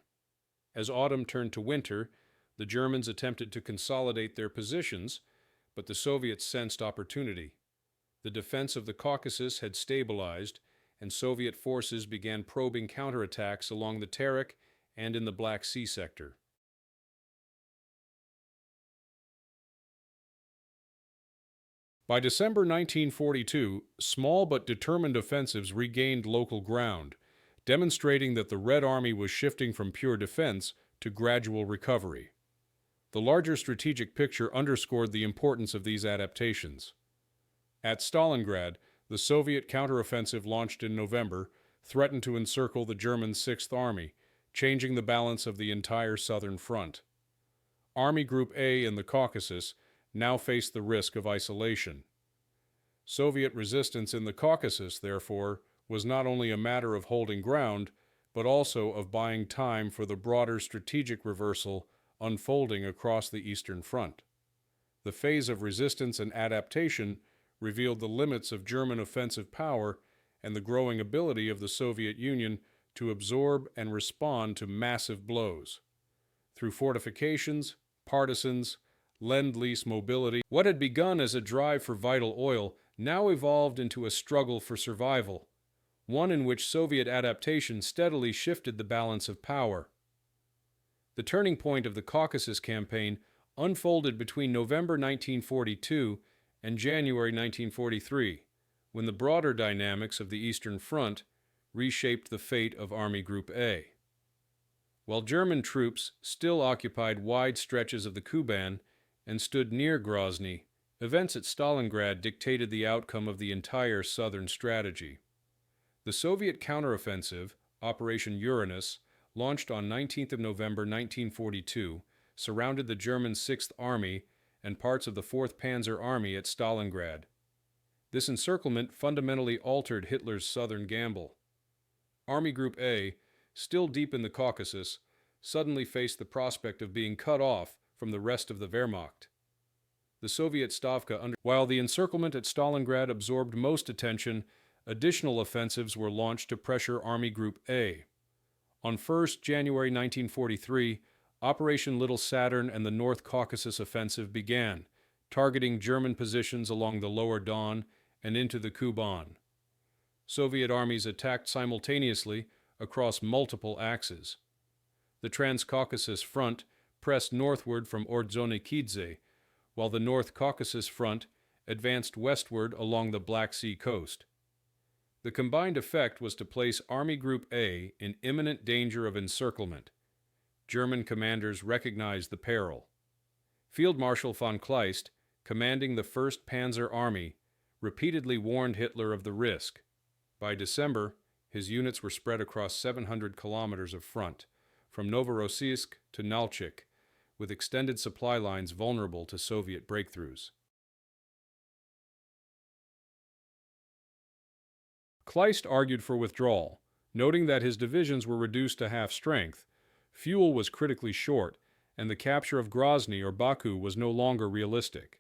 Speaker 1: As autumn turned to winter, the Germans attempted to consolidate their positions, but the Soviets sensed opportunity. The defense of the Caucasus had stabilized, and Soviet forces began probing counterattacks along the Terek and in the Black Sea sector. By December 1942, small but determined offensives regained local ground, demonstrating that the Red Army was shifting from pure defense to gradual recovery. The larger strategic picture underscored the importance of these adaptations. At Stalingrad, the Soviet counteroffensive launched in November threatened to encircle the German Sixth Army, changing the balance of the entire southern front. Army Group A in the Caucasus now faced the risk of isolation. Soviet resistance in the Caucasus, therefore, was not only a matter of holding ground, but also of buying time for the broader strategic reversal unfolding across the Eastern Front. The phase of resistance and adaptation revealed the limits of German offensive power and the growing ability of the Soviet Union to absorb and respond to massive blows. Through fortifications, partisans, Lend-Lease mobility, what had begun as a drive for vital oil now evolved into a struggle for survival, one in which Soviet adaptation steadily shifted the balance of power. The turning point of the Caucasus campaign unfolded between November 1942 and January 1943, when the broader dynamics of the Eastern Front reshaped the fate of Army Group A. While German troops still occupied wide stretches of the Kuban and stood near Grozny, events at Stalingrad dictated the outcome of the entire southern strategy. The Soviet counteroffensive, Operation Uranus, launched on 19 November 1942, surrounded the German Sixth Army and parts of the 4th Panzer Army at Stalingrad. This encirclement fundamentally altered Hitler's southern gamble. Army Group A, still deep in the Caucasus, suddenly faced the prospect of being cut off from the rest of the Wehrmacht. The Soviet Stavka, while the encirclement at Stalingrad absorbed most attention, additional offensives were launched to pressure Army Group A. On 1 January 1943, Operation Little Saturn and the North Caucasus offensive began, targeting German positions along the lower Don and into the Kuban. Soviet armies attacked simultaneously across multiple axes. The Transcaucasus Front pressed northward from Ordzhonikidze, while the North Caucasus Front advanced westward along the Black Sea coast. The combined effect was to place Army Group A in imminent danger of encirclement. German commanders recognized the peril. Field Marshal von Kleist, commanding the 1st Panzer Army, repeatedly warned Hitler of the risk. By December, his units were spread across 700 kilometers of front, from Novorossiysk to Nalchik, with extended supply lines vulnerable to Soviet breakthroughs. Kleist argued for withdrawal, noting that his divisions were reduced to half strength, fuel was critically short, and the capture of Grozny or Baku was no longer realistic.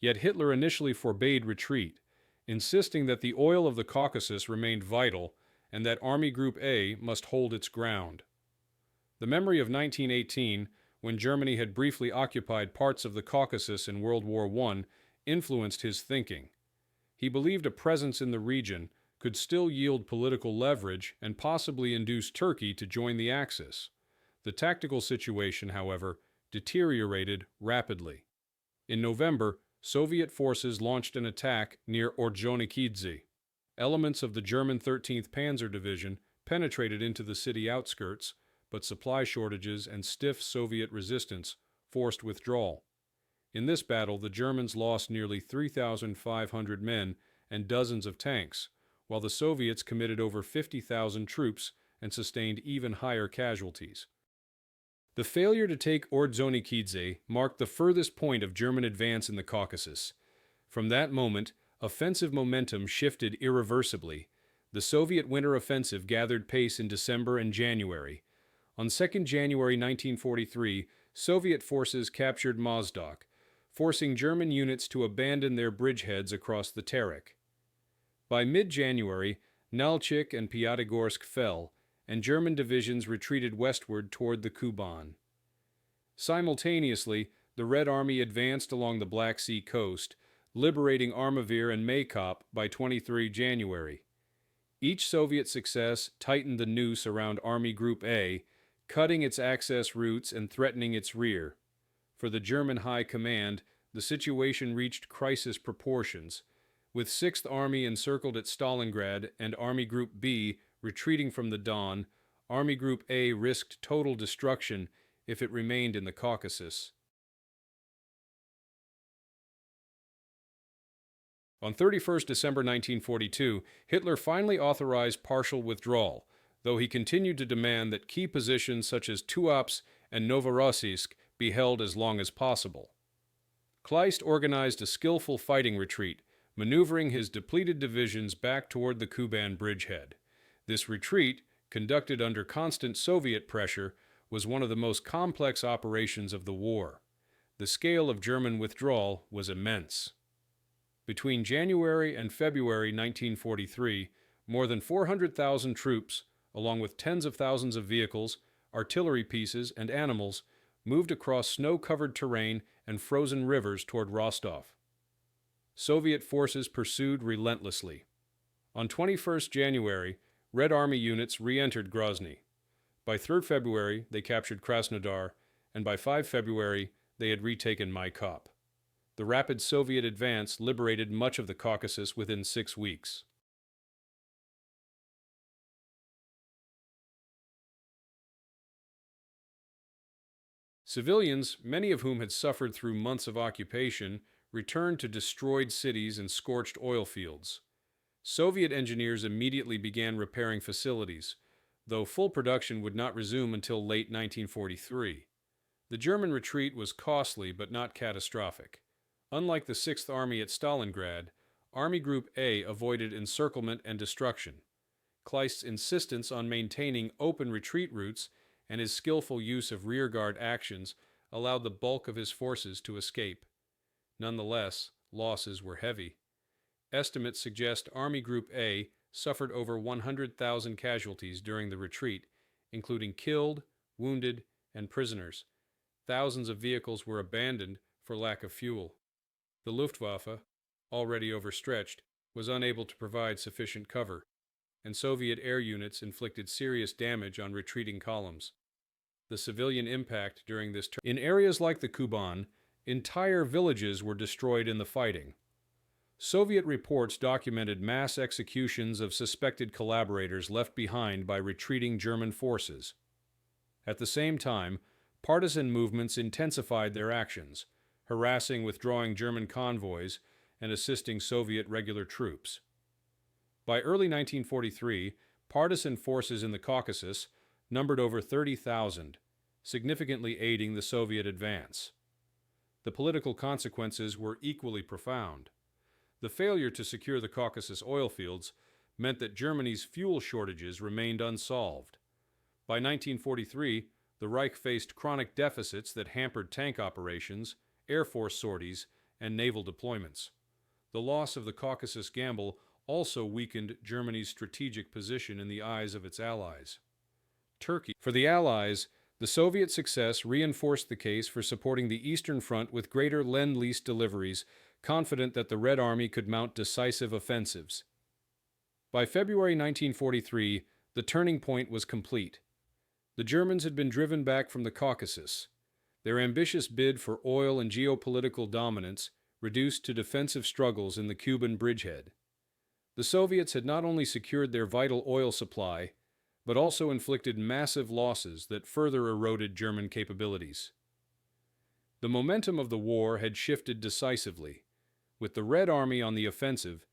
Speaker 1: Yet Hitler initially forbade retreat, insisting that the oil of the Caucasus remained vital and that Army Group A must hold its ground. The memory of 1918, when Germany had briefly occupied parts of the Caucasus in World War I, influenced his thinking. He believed a presence in the region could still yield political leverage and possibly induce Turkey to join the Axis. The tactical situation, however, deteriorated rapidly. In November, Soviet forces launched an attack near Ordzhonikidze. Elements of the German 13th Panzer Division penetrated into the city outskirts, but supply shortages and stiff Soviet resistance forced withdrawal. In this battle, the Germans lost nearly 3,500 men and dozens of tanks, while the Soviets committed over 50,000 troops and sustained even higher casualties. The failure to take Ordzhonikidze marked the furthest point of German advance in the Caucasus. From that moment, offensive momentum shifted irreversibly. The Soviet winter offensive gathered pace in December and January. On 2 January 1943, Soviet forces captured Mozdok, forcing German units to abandon their bridgeheads across the Terek. By mid-January, Nalchik and Pyatigorsk fell, and German divisions retreated westward toward the Kuban. Simultaneously, the Red Army advanced along the Black Sea coast, liberating Armavir and Maykop by 23 January. Each Soviet success tightened the noose around Army Group A, cutting its access routes and threatening its rear. For the German High Command, the situation reached crisis proportions, with 6th Army encircled at Stalingrad and Army Group B retreating from the Don. Army Group A risked total destruction if it remained in the Caucasus. On 31 December 1942, Hitler finally authorized partial withdrawal, though he continued to demand that key positions such as Tuapse and Novorossiysk be held as long as possible. Kleist organized a skillful fighting retreat, maneuvering his depleted divisions back toward the Kuban bridgehead. This retreat, conducted under constant Soviet pressure, was one of the most complex operations of the war. The scale of German withdrawal was immense. Between January and February 1943, more than 400,000 troops, along with tens of thousands of vehicles, artillery pieces, and animals, moved across snow-covered terrain and frozen rivers toward Rostov. Soviet forces pursued relentlessly. On 21 January, Red Army units re-entered Grozny. By 3 February, they captured Krasnodar, and by 5 February, they had retaken Maykop. The rapid Soviet advance liberated much of the Caucasus within 6 weeks. Civilians, many of whom had suffered through months of occupation, returned to destroyed cities and scorched oil fields. Soviet engineers immediately began repairing facilities, though full production would not resume until late 1943. The German retreat was costly but not catastrophic. Unlike the 6th Army at Stalingrad, Army Group A avoided encirclement and destruction. Kleist's insistence on maintaining open retreat routes and his skillful use of rearguard actions allowed the bulk of his forces to escape. Nonetheless, losses were heavy. Estimates suggest Army Group A suffered over 100,000 casualties during the retreat, including killed, wounded, and prisoners. Thousands of vehicles were abandoned for lack of fuel. The Luftwaffe, already overstretched, was unable to provide sufficient cover, and Soviet air units inflicted serious damage on retreating columns. The civilian impact during this in areas like the Kuban, entire villages were destroyed in the fighting. Soviet reports documented mass executions of suspected collaborators left behind by retreating German forces. At the same time, partisan movements intensified their actions, harassing withdrawing German convoys and assisting Soviet regular troops. By early 1943, partisan forces in the Caucasus numbered over 30,000, significantly aiding the Soviet advance. The political consequences were equally profound. The failure to secure the Caucasus oil fields meant that Germany's fuel shortages remained unsolved. By 1943, the Reich faced chronic deficits that hampered tank operations, Air Force sorties, and naval deployments. The loss of the Caucasus gamble also weakened Germany's strategic position in the eyes of its allies. Turkey. For the Allies, the Soviet success reinforced the case for supporting the Eastern Front with greater Lend-Lease deliveries, confident that the Red Army could mount decisive offensives. By February 1943, the turning point was complete. The Germans had been driven back from the Caucasus. Their ambitious bid for oil and geopolitical dominance reduced to defensive struggles in the Kuban bridgehead. The Soviets had not only secured their vital oil supply, but also inflicted massive losses that further eroded German capabilities. The momentum of the war had shifted decisively, with the Red Army on the offensive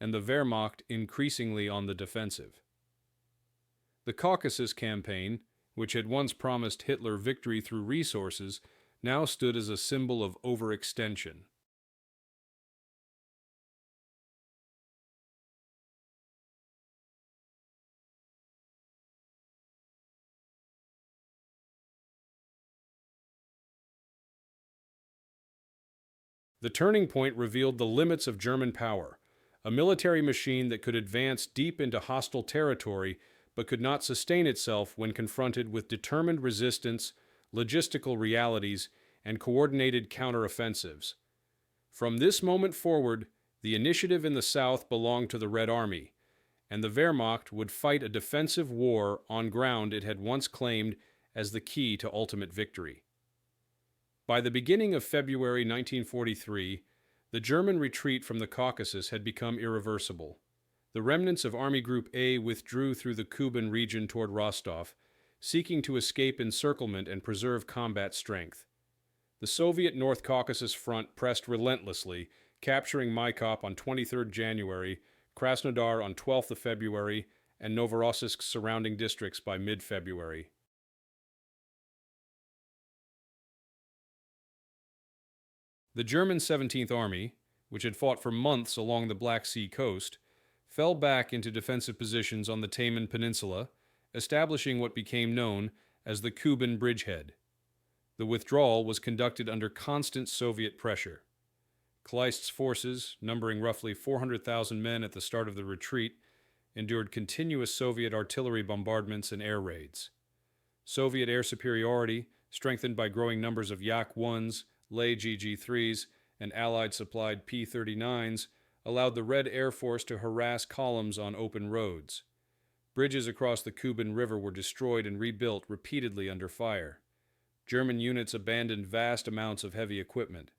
Speaker 1: and the Wehrmacht increasingly on the defensive. The Caucasus campaign, which had once promised Hitler victory through resources, now stood as a symbol of overextension. The turning point revealed the limits of German power. a military machine that could advance deep into hostile territory but could not sustain itself when confronted with determined resistance, logistical realities, and coordinated counteroffensives. From this moment forward, the initiative in the South belonged to the Red Army, and the Wehrmacht would fight a defensive war on ground it had once claimed as the key to ultimate victory. By the beginning of February 1943, the German retreat from the Caucasus had become irreversible. The remnants of Army Group A withdrew through the Kuban region toward Rostov, seeking to escape encirclement and preserve combat strength. The Soviet North Caucasus Front pressed relentlessly, capturing Maikop on 23 January, Krasnodar on 12 February, and Novorossiysk's surrounding districts by mid-February. The German 17th Army, which had fought for months along the Black Sea coast, fell back into defensive positions on the Taman Peninsula, establishing what became known as the Kuban bridgehead. The withdrawal was conducted under constant Soviet pressure. Kleist's forces, numbering roughly 400,000 men at the start of the retreat, endured continuous Soviet artillery bombardments and air raids. Soviet air superiority, strengthened by growing numbers of Yak-1s, Ley GG-3s, and Allied-supplied P-39s, allowed the Red Air Force to harass columns on open roads. Bridges across the Kuban River were destroyed and rebuilt repeatedly under fire. German units abandoned vast amounts of heavy equipment.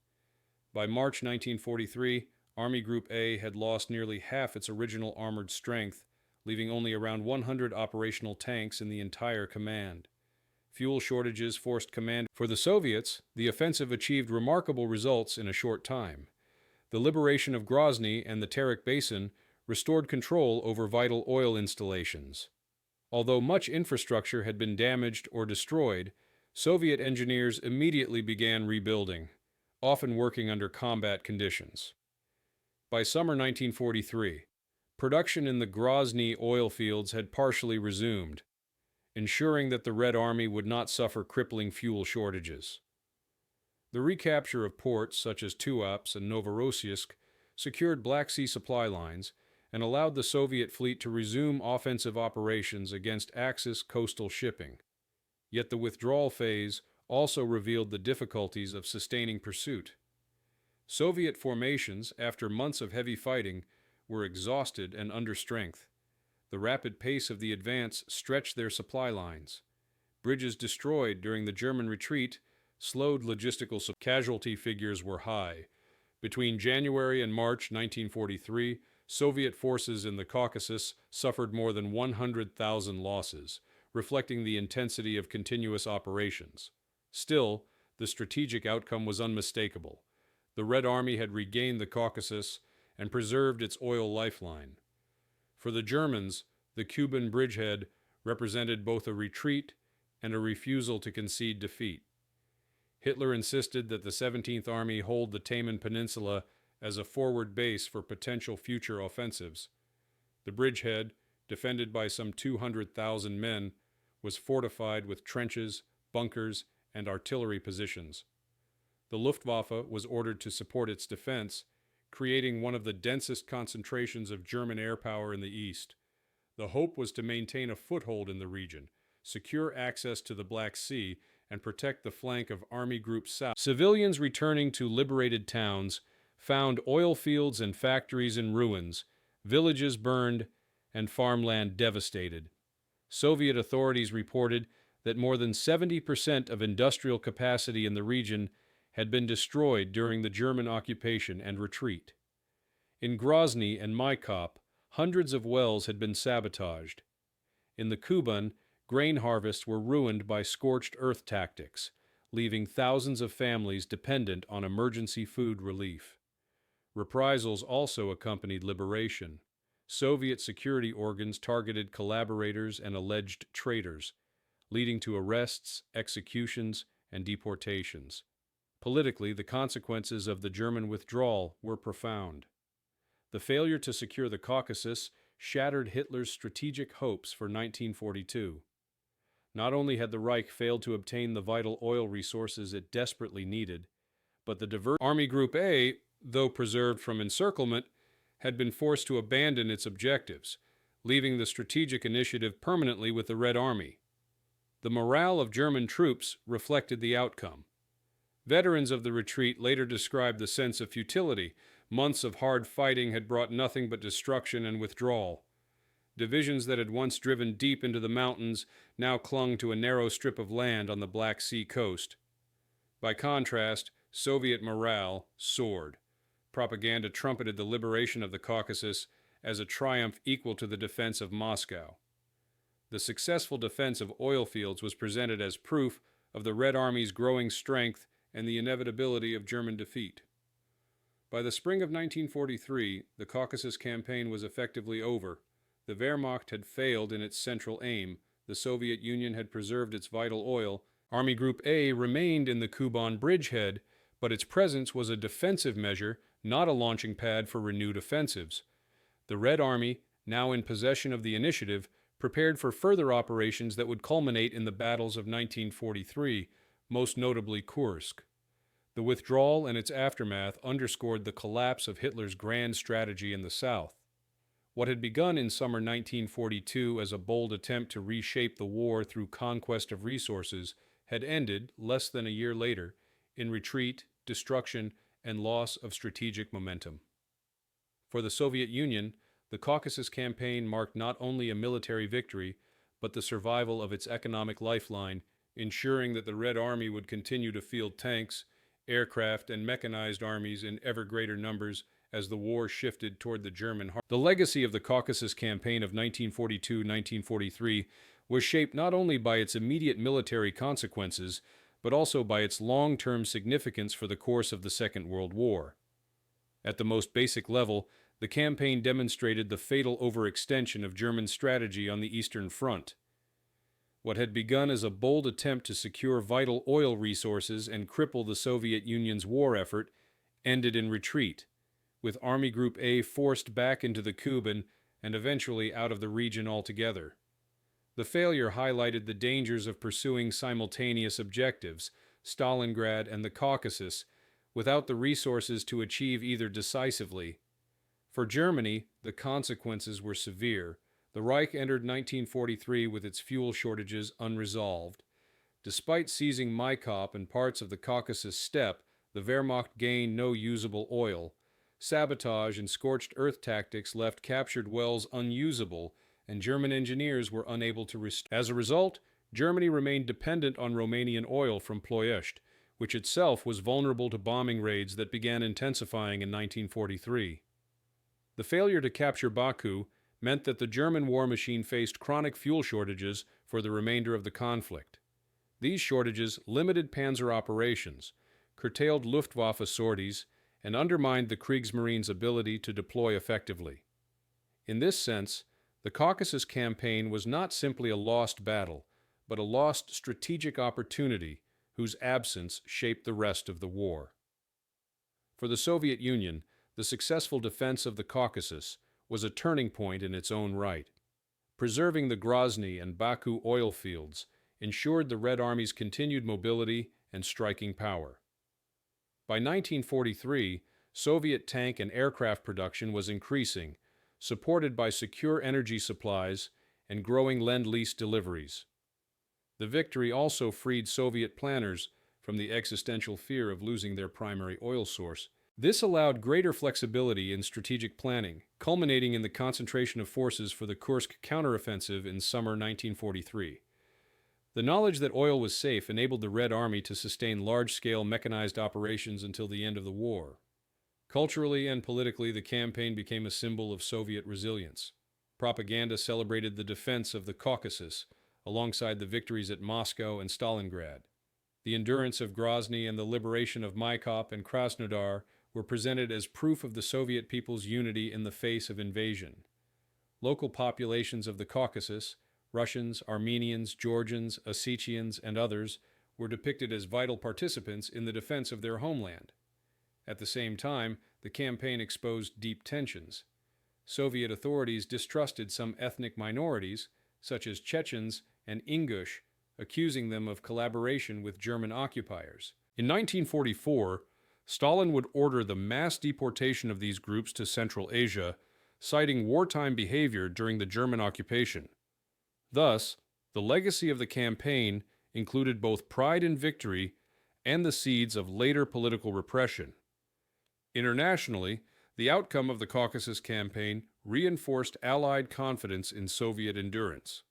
Speaker 1: By March 1943, Army Group A had lost nearly half its original armored strength, leaving only around 100 operational tanks in the entire command. Fuel shortages forced command. For the Soviets, the offensive achieved remarkable results in a short time. The liberation of Grozny and the Terek Basin restored control over vital oil installations. Although much infrastructure had been damaged or destroyed, Soviet engineers immediately began rebuilding, often working under combat conditions. By summer 1943, production in the Grozny oil fields had partially resumed, ensuring that the Red Army would not suffer crippling fuel shortages. The recapture of ports such as Tuapse and Novorossiysk secured Black Sea supply lines and allowed the Soviet fleet to resume offensive operations against Axis coastal shipping. Yet the withdrawal phase also revealed the difficulties of sustaining pursuit. Soviet formations, after months of heavy fighting, were exhausted and under strength. The rapid pace of the advance stretched their supply lines. Bridges destroyed during the German retreat slowed logistical supply. Casualty figures were high. Between January and March 1943, Soviet forces in the Caucasus suffered more than 100,000 losses, reflecting the intensity of continuous operations. Still, the strategic outcome was unmistakable. The Red Army had regained the Caucasus and preserved its oil lifeline. For the Germans, the Kuban bridgehead represented both a retreat and a refusal to concede defeat. Hitler insisted that the 17th Army hold the Taman Peninsula as a forward base for potential future offensives. The bridgehead, defended by some 200,000 men, was fortified with trenches, bunkers, and artillery positions. The Luftwaffe was ordered to support its defense, creating one of the densest concentrations of German air power in the east. The hope was to maintain a foothold in the region, secure access to the Black Sea, and protect the flank of Army Group South. Civilians returning to liberated towns found oil fields and factories in ruins, villages burned, and farmland devastated. Soviet authorities reported that more than 70% of industrial capacity in the region had been destroyed during the German occupation and retreat. In Grozny and Maikop, hundreds of wells had been sabotaged. In the Kuban, grain harvests were ruined by scorched earth tactics, leaving thousands of families dependent on emergency food relief. Reprisals also accompanied liberation. Soviet security organs targeted collaborators and alleged traitors, leading to arrests, executions, and deportations. Politically, the consequences of the German withdrawal were profound. The failure to secure the Caucasus shattered Hitler's strategic hopes for 1942. Not only had the Reich failed to obtain the vital oil resources it desperately needed, but the diverse Army Group A, though preserved from encirclement, had been forced to abandon its objectives, leaving the strategic initiative permanently with the Red Army. The morale of German troops reflected the outcome. Veterans of the retreat later described the sense of futility. Months of hard fighting had brought nothing but destruction and withdrawal. Divisions that had once driven deep into the mountains now clung to a narrow strip of land on the Black Sea coast. By contrast, Soviet morale soared. Propaganda trumpeted the liberation of the Caucasus as a triumph equal to the defense of Moscow. The successful defense of oil fields was presented as proof of the Red Army's growing strength and the inevitability of German defeat. By the spring of 1943, the Caucasus campaign was effectively over. The Wehrmacht had failed in its central aim. The Soviet Union had preserved its vital oil. Army Group A remained in the Kuban bridgehead, but its presence was a defensive measure, not a launching pad for renewed offensives. The Red Army, now in possession of the initiative, prepared for further operations that would culminate in the battles of 1943, most notably Kursk. The withdrawal and its aftermath underscored the collapse of Hitler's grand strategy in the South. What had begun in summer 1942 as a bold attempt to reshape the war through conquest of resources had ended, less than a year later, in retreat, destruction, and loss of strategic momentum. For the Soviet Union, the Caucasus campaign marked not only a military victory, but the survival of its economic lifeline, ensuring that the Red Army would continue to field tanks, aircraft, and mechanized armies in ever greater numbers as the war shifted toward the German heart. The legacy of the Caucasus campaign of 1942-1943 was shaped not only by its immediate military consequences, but also by its long-term significance for the course of the Second World War. At the most basic level, the campaign demonstrated the fatal overextension of German strategy on the Eastern Front. What had begun as a bold attempt to secure vital oil resources and cripple the Soviet Union's war effort ended in retreat, with Army Group A forced back into the Kuban and eventually out of the region altogether. The failure highlighted the dangers of pursuing simultaneous objectives, Stalingrad and the Caucasus, without the resources to achieve either decisively. For Germany, the consequences were severe. The Reich entered 1943 with its fuel shortages unresolved. Despite seizing Maikop and parts of the Caucasus steppe, the Wehrmacht gained no usable oil. Sabotage and scorched earth tactics left captured wells unusable, and German engineers were unable to restore. As a result, Germany remained dependent on Romanian oil from Ploiești, which itself was vulnerable to bombing raids that began intensifying in 1943. The failure to capture Baku meant that the German war machine faced chronic fuel shortages for the remainder of the conflict. These shortages limited panzer operations, curtailed Luftwaffe sorties, and undermined the Kriegsmarine's ability to deploy effectively. In this sense, the Caucasus campaign was not simply a lost battle, but a lost strategic opportunity whose absence shaped the rest of the war. For the Soviet Union, the successful defense of the Caucasus was a turning point in its own right. Preserving the Grozny and Baku oil fields ensured the Red Army's continued mobility and striking power. By 1943, Soviet tank and aircraft production was increasing, supported by secure energy supplies and growing Lend-Lease deliveries. The victory also freed Soviet planners from the existential fear of losing their primary oil source. This allowed greater flexibility in strategic planning, culminating in the concentration of forces for the Kursk counteroffensive in summer 1943. The knowledge that oil was safe enabled the Red Army to sustain large-scale mechanized operations until the end of the war. Culturally and politically, the campaign became a symbol of Soviet resilience. Propaganda celebrated the defense of the Caucasus, alongside the victories at Moscow and Stalingrad. The endurance of Grozny and the liberation of Maikop and Krasnodar were presented as proof of the Soviet people's unity in the face of invasion. Local populations of the Caucasus, Russians, Armenians, Georgians, Ossetians, and others, were depicted as vital participants in the defense of their homeland. At the same time, the campaign exposed deep tensions. Soviet authorities distrusted some ethnic minorities, such as Chechens and Ingush, accusing them of collaboration with German occupiers. In 1944, Stalin would order the mass deportation of these groups to Central Asia, citing wartime behavior during the German occupation. Thus, the legacy of the campaign included both pride in victory and the seeds of later political repression. Internationally, the outcome of the Caucasus campaign reinforced Allied confidence in Soviet endurance.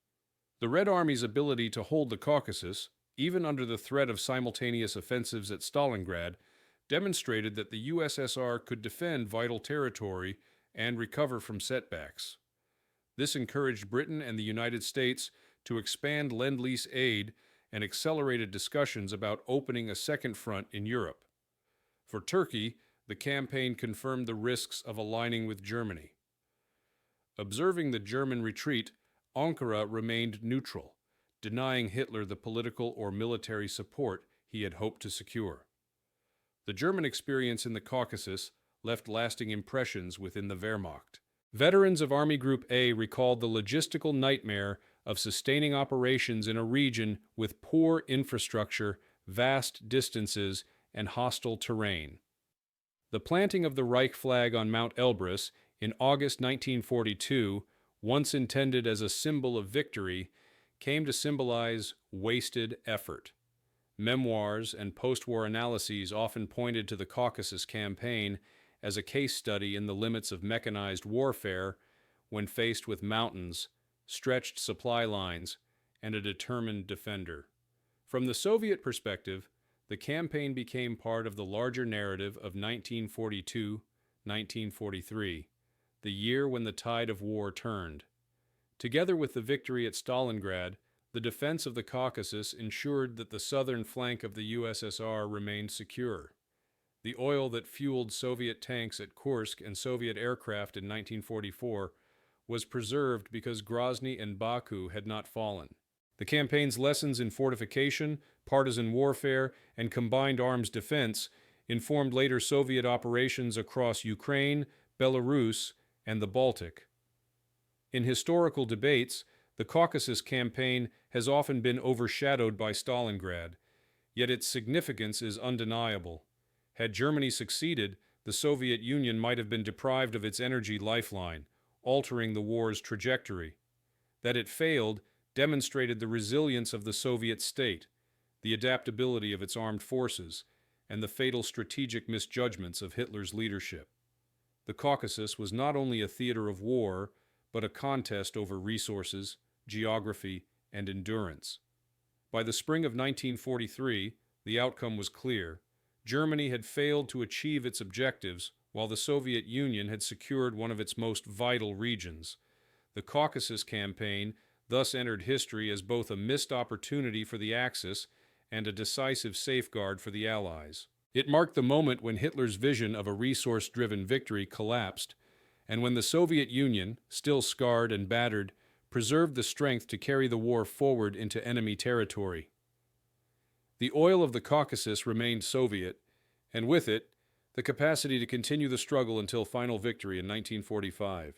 Speaker 1: The Red Army's ability to hold the Caucasus, even under the threat of simultaneous offensives at Stalingrad, demonstrated that the USSR could defend vital territory and recover from setbacks. This encouraged Britain and the United States to expand Lend-Lease aid and accelerated discussions about opening a second front in Europe. For Turkey, the campaign confirmed the risks of aligning with Germany. Observing the German retreat, Ankara remained neutral, denying Hitler the political or military support he had hoped to secure. The German experience in the Caucasus left lasting impressions within the Wehrmacht. Veterans of Army Group A recalled the logistical nightmare of sustaining operations in a region with poor infrastructure, vast distances, and hostile terrain. The planting of the Reich flag on Mount Elbrus in August 1942, once intended as a symbol of victory, came to symbolize wasted effort. Memoirs and post-war analyses often pointed to the Caucasus campaign as a case study in the limits of mechanized warfare when faced with mountains, stretched supply lines, and a determined defender. From the Soviet perspective, the campaign became part of the larger narrative of 1942-1943, the year when the tide of war turned. Together with the victory at Stalingrad, the defense of the Caucasus ensured that the southern flank of the USSR remained secure. The oil that fueled Soviet tanks at Kursk and Soviet aircraft in 1944 was preserved because Grozny and Baku had not fallen. The campaign's lessons in fortification, partisan warfare, and combined arms defense informed later Soviet operations across Ukraine, Belarus, and the Baltic. In historical debates, the Caucasus campaign has often been overshadowed by Stalingrad, yet its significance is undeniable. Had Germany succeeded, the Soviet Union might have been deprived of its energy lifeline, altering the war's trajectory. That it failed demonstrated the resilience of the Soviet state, the adaptability of its armed forces, and the fatal strategic misjudgments of Hitler's leadership. The Caucasus was not only a theater of war, but a contest over resources, geography, and endurance. By the spring of 1943, the outcome was clear. Germany had failed to achieve its objectives, while the Soviet Union had secured one of its most vital regions. The Caucasus campaign thus entered history as both a missed opportunity for the Axis and a decisive safeguard for the Allies. It marked the moment when Hitler's vision of a resource-driven victory collapsed, and when the Soviet Union, still scarred and battered, preserved the strength to carry the war forward into enemy territory. The oil of the Caucasus remained Soviet, and with it, the capacity to continue the struggle until final victory in 1945.